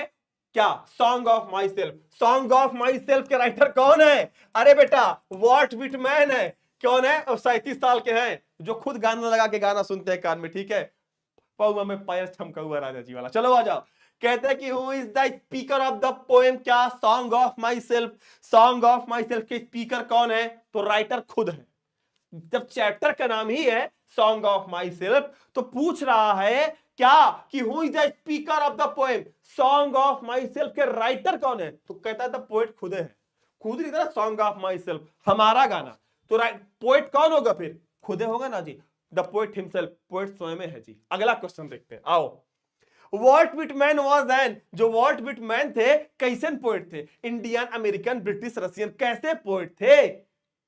क्या? Song of myself. Song of myself के राइटर कौन है? अरे बेटा वॉल्ट विटमैन है। कौन है? और 37 साल के हैं, जो खुद गाना लगा के गाना सुनते हैं कान में, ठीक है। पौवा में पैर छमका हुआ राजा जी वाला। चलो आ जाओ, कहते हैं कि who is the speaker of the poem, क्या? Song of myself. Song of myself के स्पीकर कौन है? तो राइटर खुद है। जब चैप्टर का नाम ही है सॉन्ग ऑफ माई सेल्फ, तो पूछ रहा है क्या कि who is the speaker of the poem, song of myself के राइटर कौन है? तो कहता है द पोएट खुद है। खुद लिखता है सॉन्ग ऑफ माई सेल्फ, हमारा गाना। तो पोएट कौन होगा फिर? खुद होगा ना जी, द पोएट हिमसेल्फ, पोएट स्वयं है जी। अगला क्वेश्चन देखते हैं, आओ। वॉल्ट विटमैन वाज एन, जो वॉल्ट विटमैन थे कैसे पोएट थे? इंडियन, अमेरिकन, ब्रिटिश, रशियन, कैसे पोएट थे?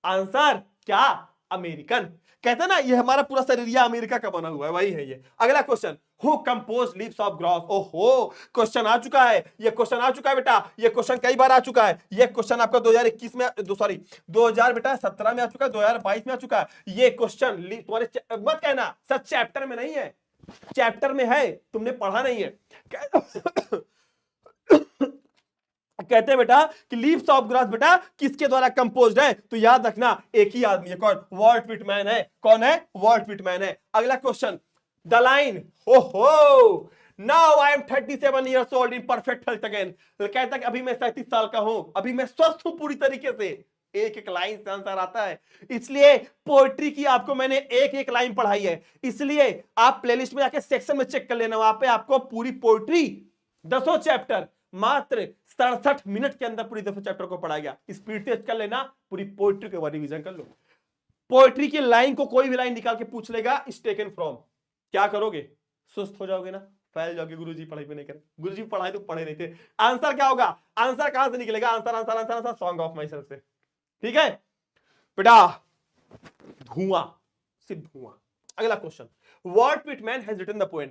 आंसर क्या? अमेरिकन। कहते हैं ना ये हमारा पूरा शरीर अमेरिका का बना हुआ है, वही है ये। अगला question, who compose leaves of grass. ओहो, क्वेश्चन आ चुका है, ये क्वेश्चन आ चुका है बेटा, ये क्वेश्चन कई बार आ चुका है। ये क्वेश्चन आपका 2021 में, सॉरी 2017 में आ चुका है, 2022 में आ चुका है। ये क्वेश्चन तुम्हारे मत कहना सर चैप्टर में नहीं है, चैप्टर में है, तुमने पढ़ा नहीं है। कहते हैं बेटा कि लीव्स ऑफ ग्रास बेटा किसके द्वारा कंपोज्ड है? तो याद रखना एक ही आदमी है, कौन? वॉल्ट विटमैन है। कौन है? वॉल्ट विटमैन है। अगला क्वेश्चन, द लाइन, ओहो now I am 37 years old in perfect health again। कहता है कि अभी मैं 37 साल का हूं, अभी मैं स्वस्थ हूं पूरी तरीके से। एक एक लाइन से आंसर आता है, इसलिए पोएट्री की आपको मैंने एक एक लाइन पढ़ाई है। इसलिए आप प्लेलिस्ट में जाके सेक्शन में चेक कर लेना, वहां पे आपको पूरी पोएट्री 10 चैप्टर मात्र 67 मिनट के अंदर पूरी 10 चैप्टर को पढ़ा गया। स्पीड टेस्ट कर लेना, पूरी पोएट्री के बारे में रिवीजन कर लो। पोएट्री की लाइन को कोई भी लाइन निकाल के पूछ लेगा इज टेकन फ्रॉम, क्या करोगे? सुस्त हो जाओगे ना, फैल जाओगे, गुरुजी पढ़ाई पे नहीं करे, गुरुजी पढ़ाई तो पढ़े नहीं थे। आंसर क्या होगा? आंसर कहां से निकलेगा? Answer answer answer answer song of myself से। ठीक है बेटा, धुआं, सिर्फ धुआं। अगला question, Walt Whitman has written the poem.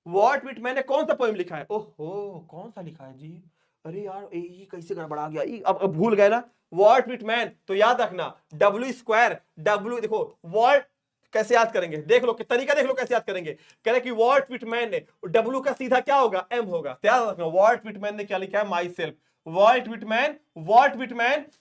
Walt Whitman ने कौन सा पोएम लिखा है? ओहो, कौन सा लिखा है जी? अरे यार ये कैसे गड़बड़ा गया, अब भूल गए ना। वॉल्ट व्हिटमैन, तो याद रखना डब्ल्यू स्क्वायर, डब्ल्यू देखो वॉल्ट कैसे याद करेंगे, देख लो कि तरीका देख लो कैसे याद करेंगे। कह रहे कि वॉल्ट व्हिटमैन ने, डब्ल्यू का सीधा क्या होगा? एम होगा। याद रखना वॉल्ट व्हिटमैन ने क्या लिखा है? Myself. Walt Whitman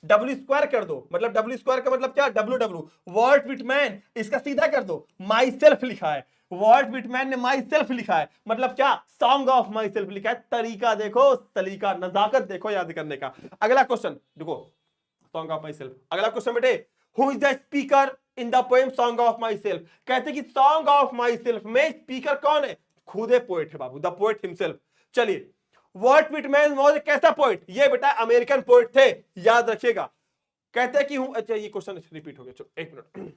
W square कर दो, मतलब डब्ल्यू स्क्वायर का मतलब क्या? W W. वॉल्ट व्हिटमैन इसका सीधा कर दो, माई सेल्फ लिखा है। वॉल्ट व्हिटमैन ने माई सेल्फ लिखा है, मतलब क्या? सॉन्ग ऑफ माई सेल्फ लिखा है। तरीका देखो, तरीका, नजाकत देखो याद करने का। अगला क्वेश्चन देखो, सॉन्ग ऑफ माई सेल्फ। अगला क्वेश्चन बेटे, who is the speaker in the poem song of my self? कहते कि सॉन्ग ऑफ माई सेल्फ में स्पीकर कौन है? खुद पोएट है बाबू, द पोएट हिमसेल्फ। चलिए, वॉल्ट व्हिटमैन वाज कैसा पोएट? ये बेटा अमेरिकन पोएट थे, याद रखिएगा। कहते हैं कि हूं, अच्छा ये क्वेश्चन रिपीट हो गया, चलो एक मिनट।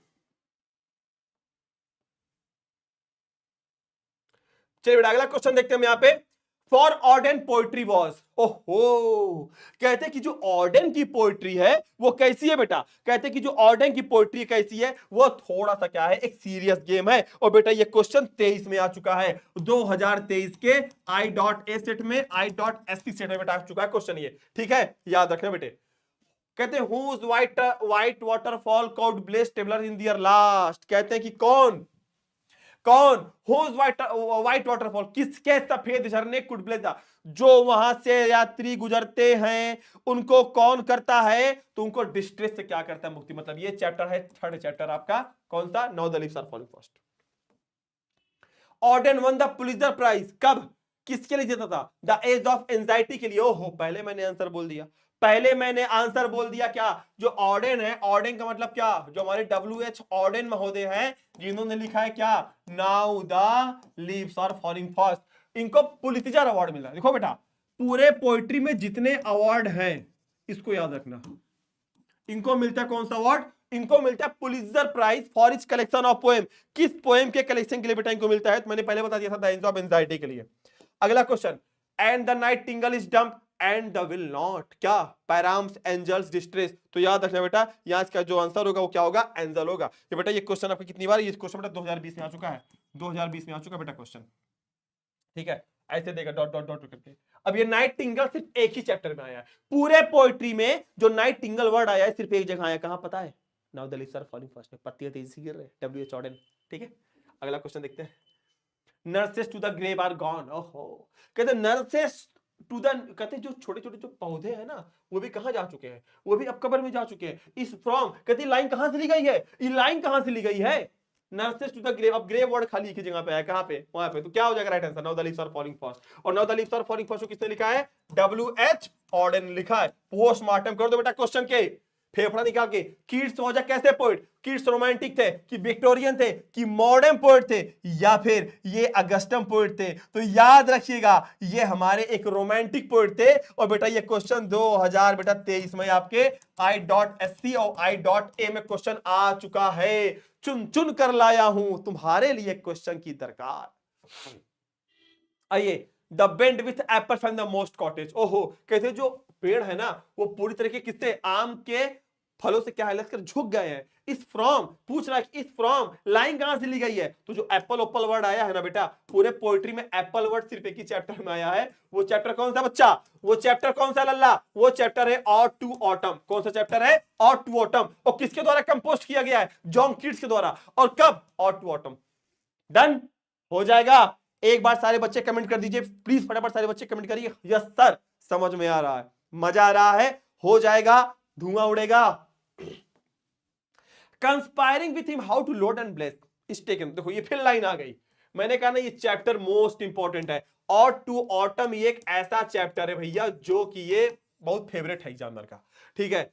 चलिए बेटा अगला क्वेश्चन देखते हैं हम यहाँ पे। फॉर ऑर्डन पोइट्री वॉज, ओहो, कहते कि जो ऑर्डन की पोइट्री है वो कैसी है बेटा? कहते कि जो ऑर्डन की पोइट्री कैसी है, वो थोड़ा सा क्या है, एक सीरियस गेम है। और बेटा ये क्वेश्चन 23 में आ चुका है, 2023 के I.A सेट में, I.SC सेट में बेटा आ चुका है क्वेश्चन ये, ठीक है, याद रखना बेटे। कहते हैं whose white waterfall called bless traveller in their last? कहते हैं कि कौन हुज व्हाइट वाटरफॉल, किसके सफेद झरने कुड ब्लेस, जो वहां से यात्री गुजरते हैं उनको कौन करता है? तो उनको डिस्ट्रेस से क्या करता है? मुक्ति। मतलब ये चैप्टर है, थर्ड चैप्टर आपका, कौन सा? Now the leaves are falling fast. Auden won the Pulitzer prize कब, किसके लिए जीता था? द एज ऑफ एंजाइटी के लिए। ओहो, पहले मैंने आंसर बोल दिया, क्या? जो ऑर्डन है, ऑर्डन का मतलब क्या? जो हमारे WH ऑर्डन महोदय हैं, जिन्होंने लिखा है क्या? Now the leaves are falling fast, इनको पुलित्जर अवार्ड मिला। देखो बेटा, पूरे पोइट्री में जितने अवार्ड हैं, इसको याद रखना, इनको मिलता है कौन सा अवार्ड? इनको मिलता है Pulitzer prize for its collection of poem. किस पोएम के कलेक्शन के लिए बेटा इनको मिलता है? तो मैंने पहले बता दिया था, द एज ऑफ एंजाइटी के लिए। अगला question, and the nightingale is dumb and the will not, क्या? पैराम्स एंजल्स डिस्ट्रेस। तो याद रखना बेटा, यहाँ इसका जो आंसर होगा वो क्या होगा? एंजल होगा। ये बेटा ये क्वेश्चन आपका कितनी बार, ये क्वेश्चन बेटा 2020 में आ चुका है, 2020 में आ चुका बेटा क्वेश्चन, ठीक है, ऐसे देगा डॉट डॉट डॉट करके। अब ये नाइटिंगेल सिर्फ एक ही चैप्टर में आया है, पूरे पोएट्री में जो नाइटिंगेल वर्ड आया है सिर्फ एक जगह आया, कहां पता है? Now the leaves are falling fast में, पत्तियां तेजी से गिर रहे, WH ऑर्डन, ठीक है। अगला क्वेश्चन देखते हैं, nurses to the grave are gone. ओहो, कहते नर्सेस टू द, कहते जो छोटे छोटे जो पौधे हैं ना, वो भी कहां जा चुके हैं? वो भी अब कब्र में जा चुके हैं। इस फ्रॉम, कहते लाइन कहां से ली गई है? ये लाइन कहां से ली गई है? Nurses to the grave. अब ग्रेव वर्ड खाली की जगह पे है, कहां पे? वहां पे। तो क्या हो जाएगा right answer? Now the leaves are falling fast. और now the leaves are falling fast को किसने लिखा है? WH ऑर्डन लिखा है। पोस्टमार्टम कर दो बेटा क्वेश्चन के, फेफड़ा निकाल के। कीट्स मौजा कैसे पोएट? कीट्स रोमांटिक थे कि विक्टोरियन थे कि मॉडर्न पोएट थे या फिर ये अगस्टम पोएट थे? तो याद रखिएगा ये हमारे एक रोमांटिक पोएट थे। और बेटा ये क्वेश्चन 2023 में आपके I.SC और I.A में क्वेश्चन आ चुका है। चुन चुन कर लाया हूं तुम्हारे लिए क्वेश्चन की दरकार। आइए, the bend with Apple from the most cottage. ओहो, कहते जो पेड़ है ना वो पूरी तरीके किससे? आम के फलों से क्या है, लग कर झुक गए हैं। इस फ्रॉम पूछ रहा है कि इस फ्रॉम लाइन कहां से ली गई है? तो जो एप्पल ओप्पल वर्ड आया है ना बेटा, पूरे पोएट्री में एप्पल वर्ड सिर्फ एक ही चैप्टर में आया है। वो चैप्टर कौन सा बच्चा? वो चैप्टर कौन सा लल्ला? वो चैप्टर है ऑड टू ऑटम। कौन सा चैप्टर है? Ode to autumn. और किसके द्वारा कंपोज किया गया है? जॉन कीट्स के द्वारा। और कब? Odd to autumn. डन हो जाएगा। एक बार सारे बच्चे कमेंट कर दीजिए प्लीज, फटाफट सारे बच्चे कमेंट करिए यस सर, समझ में आ रहा है, मजा आ रहा है, हो जाएगा, धुआं उड़ेगा। Conspiring with him how to load and bless is taken. देखो ये फिर लाइन आ गई, मैंने कहा ना ये चैप्टर मोस्ट इंपॉर्टेंट है। ऑड टू ऑटम ये एक ऐसा चैप्टर है भैया जो कि ये बहुत फेवरेट है एग्जामिनर का, ठीक है।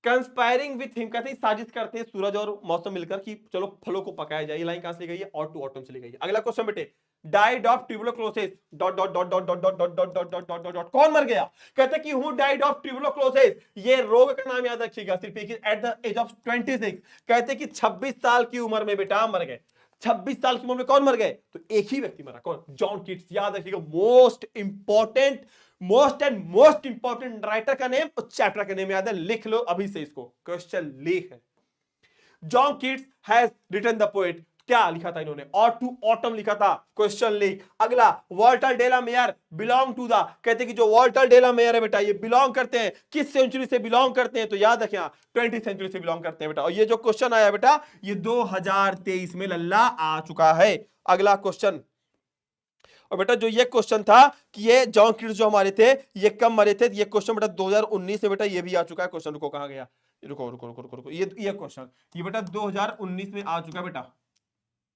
कंस्पायरिंग विथ हिम, कहते हैं साजिश करते हैं सूरज और मौसम मिलकर कि चलो फलों को पकाया जाए। ये लाइन कहां से ली गई है? ऑड टू ऑटम से ली गई है। अगला क्वेश्चन बेटे, died of tuberculosis dot dot dot dot dot dot dot dot dot dot dot dot, कौन मर गया? कहते कि हु डाइड ऑफ ट्यूबरक्लोसिस। ये रोग का नाम याद रखिएगा, सिर्फ एक एट द एज ऑफ 26। कहते कि 26 साल की उम्र में बेटा मर गए। 26 साल की उम्र में कौन मर गए? तो एक ही व्यक्ति मरा, कौन? John Keats. याद रखिएगा most important most and most important writer का नेम और चैप्टर का नेम याद है, लिख लो अभी से इसको, क्वेश्चन लीक है। John Keats has written the poet, क्या लिखा था इन्होंने, और टू ऑटम लिखा था, क्वेश्चन लीक। अगला, Walter de la Mare belong to the, कहते कि जो वॉल्टर डेला मेयर है बेटा ये बिलोंग करते हैं किस सेंचुरी से बिलोंग करते हैं, तो याद रखिए 20th सेंचुरी से बिलोंग करते हैं बेटा। और ये जो क्वेश्चन आया बेटा ये 2023 में लल्ला आ चुका है। अगला क्वेश्चन, और बेटा जो ये क्वेश्चन था कि ये जॉन कीट्स जो हमारे थे ये कब मरे थे, ये क्वेश्चन बेटा 2019 में बेटा ये भी आ चुका है। क्वेश्चन रुको कहां गया, रुको रुको रुको रुको, ये क्वेश्चन ये बेटा 2019 में आ चुका है बेटा।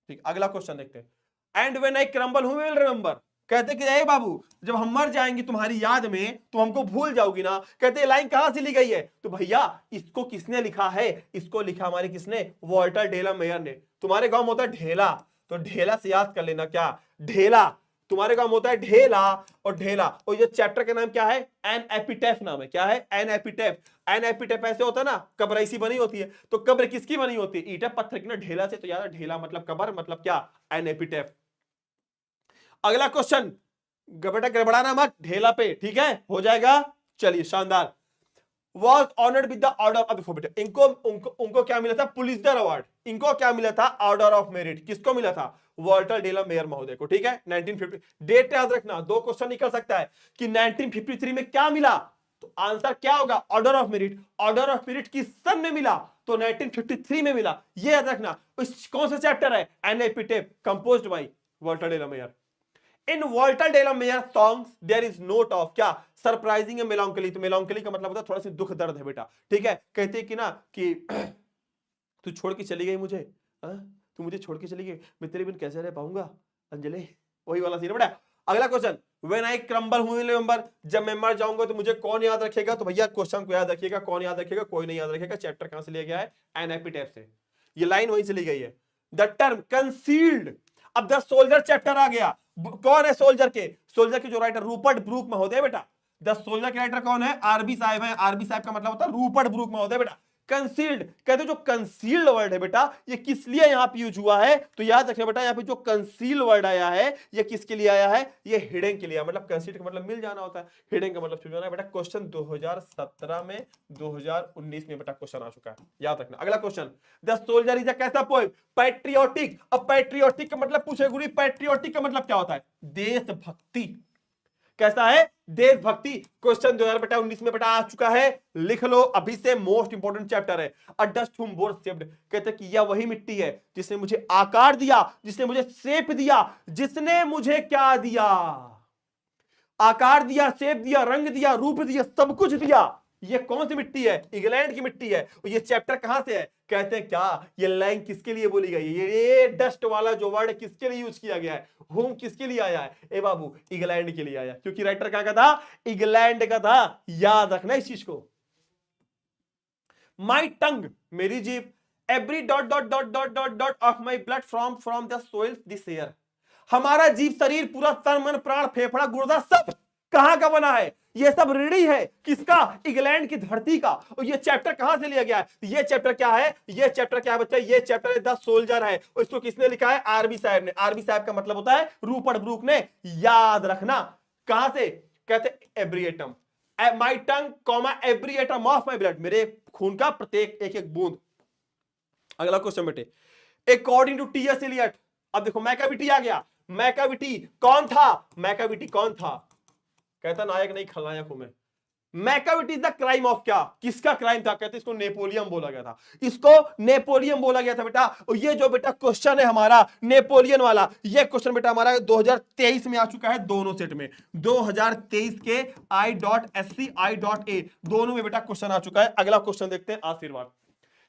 ठीक, अगला क्वेश्चन देखते हैं। And when I crumble who will remember, कहते कि ए बाबू जब हम मर जाएंगे तुम्हारी याद में तो हमको भूल जाओगी ना। कहते लाइन कहां से ली गई है, तो भैया इसको किसने लिखा है, इसको लिखा हमारे किसने, वॉल्टर डेला मेयर ने। तुम्हारे गांव में होता है ढेला, तो ढेला से याद कर लेना, क्या ढेला, तुम्हारे गांव में होता है ढेला और ढेला। और ये चैप्टर का नाम क्या है, एन एपिटैफ नाम है, क्या है, एन एपिटैफ। एन एपिटैफ ऐसे होता है ना, कब्र ऐसी बनी होती है, तो कब्र किसकी बनी होती है, ईंट पत्थर की ना, ढेला से, तो यार ढेला मतलब कब्र, मतलब क्या, एन एपिटैफ। अगला क्वेश्चन, बेटा गड़बड़ाना मत ढेला पे, ठीक है, हो जाएगा, चलिए शानदार। Was honored with the order of, देखो बेटा उनको क्या मिला था, पुलित्जर अवार्ड, इनको क्या मिला था, ऑर्डर ऑफ मेरिट, किसको मिला था, वॉल्टर डेला मेयर महोदय को, ठीक है, 1950। डेट याद रखना, दो क्वेश्चन निकल सकता है कि 1953 में क्या मिला, तो आंसर क्या होगा, order of merit. Order of merit किस सन में मिला, तो 1953 में मिला, ये याद रखना। कौन सा चैप्टर है, an epitaph, composed by Walter de la Mare. In Walter de la Mare songs there is note of, क्या, सरप्राइजिंग है मेलांकोली, तो मेलांकोली का मतलब होता है थोड़ा सा दुख दर्द है बेटा, ठीक है। कहते हैं कि ना कि तू छोड़ के चली गई मुझे, तू मुझे छोड़ के चली गई, मैं तेरे बिन कैसे रह पाऊंगा अंजलि, वही वाला सीन है बेटा। अगला क्वेश्चन, व्हेन आई क्रम्बल हूं रिमेंबर, जब मैं मर जाऊंगा तो मुझे कौन याद रखेगा, तो भैया क्वेश्चन को याद रखिएगा, कौन याद रखेगा, कोई नहीं याद रखेगा। चैप्टर कहां से लिया गया है, एन एपिटैफ से, ये लाइन वहीं से ली गई है। द टर्म कंसील्ड, अब द सोल्जर चैप्टर आ गया, कौन है सोल्जर के, सोल्जर के जो राइटर रूपर्ट ब्रूक महोदय बेटा, द सोल्जर के राइटर कौन है, आरबी साहब है, आरबी साहब का मतलब होता है रूपर्ट ब्रूक महोदय बेटा। कंसील्ड, कहते जो कंसील्ड वर्ड है बेटा ये किस लिए यहां पे यूज हुआ है, तो याद रखना बेटा यहाँ पे जो कंसील वर्ड आया है ये किसके लिए आया है, ये हिडन के लिए, मतलब कंसील्ड का मतलब मिल जाना होता है, हिडन का मतलब छुप जाना है बेटा। क्वेश्चन 2017 में 2019 में बेटा क्वेश्चन आ चुका है, याद रखना। अगला question, the soldier is a कैसा पोएम, पैट्रियोटिक। अब पैट्रियोटिक का मतलब पूछे गुरु, पैट्रियोटिक का मतलब क्या होता है, देशभक्ति, कैसा है, देशभक्ति। क्वेश्चन 2019 में बेटा आ चुका है, लिख लो अभी से, मोस्ट इंपोर्टेंट चैप्टर है। अ डस्ट हुम बोर शेप्ड, कहते कि यह वही मिट्टी है जिसने मुझे आकार दिया, जिसने मुझे शेप दिया, जिसने मुझे क्या दिया, आकार दिया, शेप दिया, रंग दिया, रूप दिया, सब कुछ दिया। ये कौन सी मिट्टी है, इंग्लैंड की मिट्टी है। और ये चैप्टर कहां से है, कहते हैं क्या, ये लाइन किसके लिए बोली गई है, ये डस्ट वाला जो वर्ड किसके लिए यूज किया गया है, होम किसके लिए आया है, ए बाबू इंग्लैंड के लिए आया, क्योंकि राइटर कहां का था, इंग्लैंड का था, याद रखना इस चीज को। माई टंग, मेरी जीभ, every dot dot dot dot dot dot of my blood from the soil this air, हमारा जीव शरीर पूरा तन मन प्राण फेफड़ा गुर्दा सब कहां का बना है, ये सब ऋणी है किसका, इंग्लैंड की धरती का। और ये चैप्टर कहां से लिया गया है, ये चैप्टर क्या है, ये चैप्टर क्या है बच्चा, ये चैप्टर है द सोल्जर है, और इसको किसने लिखा है, आरबी साहब ने। आरबी साहब का मतलब होता है रूपर्ट ब्रूक ने, याद रखना। कहां से, कहते every atom, my tongue comma every atom of my blood, मेरे खून का प्रत्येक एक एक बूंद। अगला क्वेश्चन बेटे, अकॉर्डिंग टू टी.एस. एलियट, अब देखो मैकाविटी आ गया, मैकाविटी कौन था, मैकाविटी कौन था, कहता नायक नहीं खलनायक हूं मैं। Macavity is the crime of, क्या, किसका क्राइम था, कहते इसको नेपोलियन बोला गया था, इसको नेपोलियन बोला गया था बेटा। और ये जो बेटा क्वेश्चन है हमारा नेपोलियन वाला, ये क्वेश्चन बेटा हमारा 2023 में आ चुका है, दोनों सेट में, 2023 के I.SC I.A दोनों में बेटा क्वेश्चन आ चुका है। अगला क्वेश्चन देखते हैं, आशीर्वाद।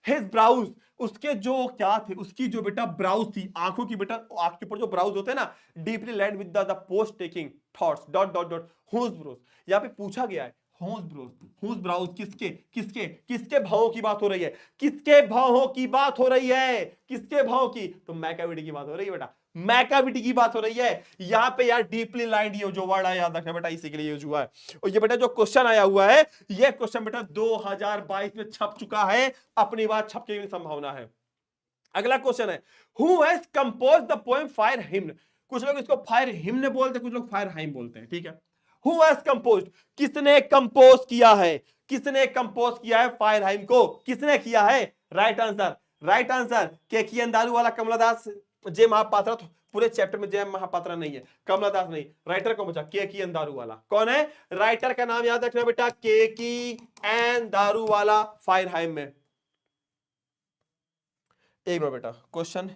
हिज ब्राउज, उसके जो क्या थे, उसकी जो बेटा ब्राउज थी, आंखों की बेटा, आंख के ऊपर जो ब्राउज होते हैं ना, deeply lined with the post taking thoughts dot dot dot whose brows, यहाँ पे पूछा गया है हुज ब्रोज, हुज ब्राउज किसके किसके किसके भावों की बात हो रही है, किसके भावों की बात हो रही है, किसके भाव की, तो मैकाविटी की बात हो रही है बेटा, मैकाविटी की बात हो रही है। यहाँ पे यार डीपली लाइंड ये जो वर्ड है याद रखना बेटा, इसी के लिए यूज हुआ है। और ये बेटा जो क्वेश्चन आया हुआ है, ये क्वेश्चन बेटा 2022 में छप चुका है, अपनी बात छपने की संभावना है। अगला क्वेश्चन है, who has composed the poem fire hymn, कुछ लोग इसको फायर हिम्न बोलते हैं, कुछ लोग फायर हाइम बोलते हैं, ठीक है। हु हैज कंपोज्ड, किसने कंपोज किया है, किसने कंपोज किया है फायरहाइम को, किसने किया है? Right answer, right answer Keki N Daruwalla Kamala Das Jay Mahapatra. पूरे चैप्टर में जय महापात्रा नहीं है, कमलादास नहीं, राइटर कौन बचा? केकियन दारूवाला। कौन है राइटर का नाम? याद रखना बेटा, केकियन दारूवाला फायरहाइम में। एक मिनट बेटा, क्वेश्चन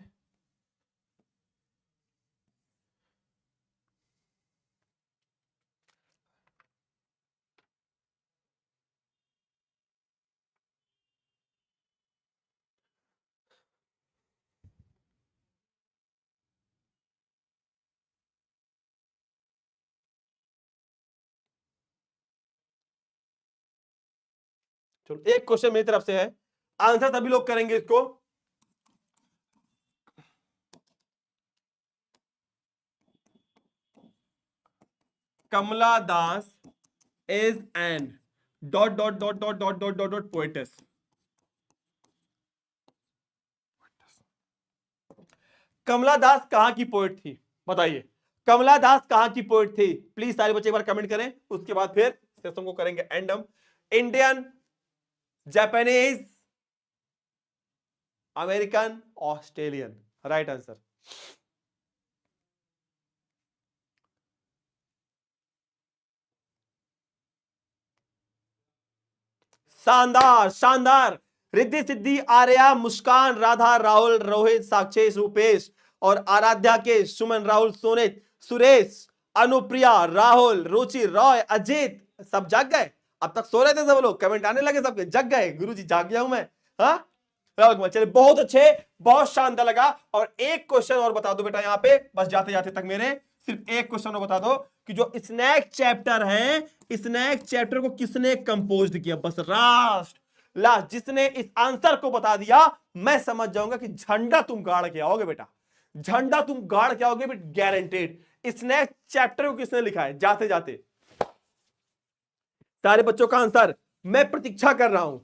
चलो, एक क्वेश्चन मेरी तरफ से है, आंसर सभी लोग करेंगे इसको। Kamala Das is an dot dot dot dot dot dot dot dot poetess. Kamala Das कहां की पोएट थी बताइए? कमला दास कहां की पोएट थी? प्लीज सारे बच्चे एक बार कमेंट करें, उसके बाद फिर सेशन को करेंगे एंड। हम Indian, Japanese, American, Australian. Right answer. शानदार शानदार। रिद्धि सिद्धि, आर्या, मुस्कान, राधा, राहुल, रोहित, साक्षी, रूपेश और आराध्या के, सुमन, राहुल, सोनित, सुरेश, अनुप्रिया, राहुल, रुचि, रॉय, अजीत, सब जाग गए? अब तक सो रहे थे सब लोग, कमेंट आने लगे सबके, जग गए? गुरुजी जाग गया हूं मैं। हाँ चलिए, बहुत अच्छे, बहुत शानदार लगा। और एक क्वेश्चन और बता दो बेटा यहाँ पे, बस जाते जाते तक मेरे सिर्फ एक क्वेश्चन और बता दो कि जो स्नैक चैप्टर है, स्नैक चैप्टर को किसने कंपोज किया? बस लास्ट जिसने इस आंसर को बता दिया, मैं समझ जाऊंगा कि झंडा तुम गाड़ के आओगे बेटा, झंडा तुम गाड़ के आओगे गारंटेड। स्नैक चैप्टर को किसने लिखा है? जाते जाते सारे बच्चों का आंसर मैं प्रतीक्षा कर रहा हूं।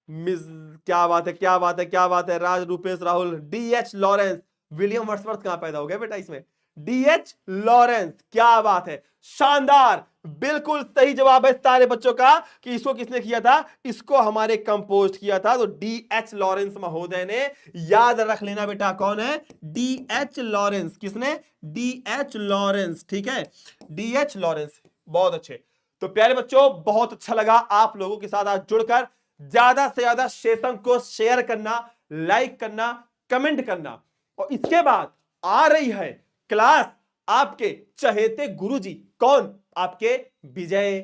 मिस, क्या बात है, क्या बात है, क्या बात है। Raj, Rupesh, Rahul, DH Lawrence, William Wordsworth कहां पैदा हो गए बेटा इसमें? डीएच लॉरेंस, क्या बात है, शानदार, बिल्कुल सही जवाब है सारे बच्चों का कि इसको किसने किया था? इसको हमारे कंपोज किया था तो डीएच लॉरेंस महोदय ने। याद रख लेना बेटा, कौन है? DH Lawrence. किसने? डीएच लॉरेंस, ठीक है, डीएच लॉरेंस। बहुत अच्छे। तो प्यारे बच्चों, बहुत अच्छा लगा आप लोगों के साथ आज जुड़कर। ज्यादा से ज्यादा सेशन को शेयर करना, लाइक करना, कमेंट करना। और इसके बाद आ रही है क्लास आपके चहेते गुरुजी, कौन? आपके विजय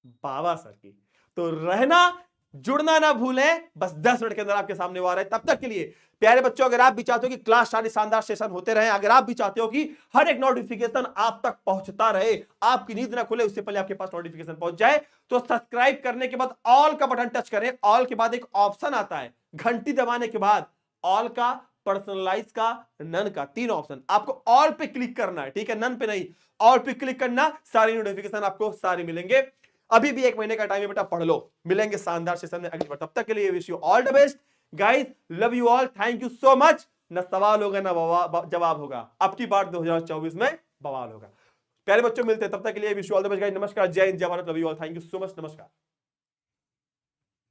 बाबा सर की। तो रहना, जुड़ना ना भूलें। बस 10 मिनट के अंदर आपके सामने वो आ रहा है। तब तक के लिए प्यारे बच्चों, अगर आप भी चाहते हो कि क्लास सारे शानदार सेशन होते रहे, अगर आप भी चाहते हो कि हर एक नोटिफिकेशन आप तक पहुंचता रहे, आपकी नींद ना खुले उससे पहले आपके पास नोटिफिकेशन पहुंच जाए, तो सब्सक्राइब करने के बाद ऑल का बटन टच करें। ऑल के बाद एक ऑप्शन आता है, घंटी दबाने के बाद ऑल का, पर्सनलाइज का, नन का, 3 ऑप्शन। आपको ऑल पे क्लिक करना है, ठीक है, नन पे नहीं, ऑल पे क्लिक करना। सारी नोटिफिकेशन आपको सारी मिलेंगे। अभी भी 1 महीने का टाइम है बेटा, पढ़ लो। मिलेंगे शानदार सेशन में अगली बार, तब तक के लिए wish you all the best guys, love you all, thank you so much. न सवाल होगा ना जवाब होगा, अब की बार 2024 में बवाल होगा। प्यारे बच्चों, मिलते हैं, तब तक के लिए wish you all the best guys. नमस्कार, जय हिंद, जय Bharat, love you all, thank you so much, नमस्कार।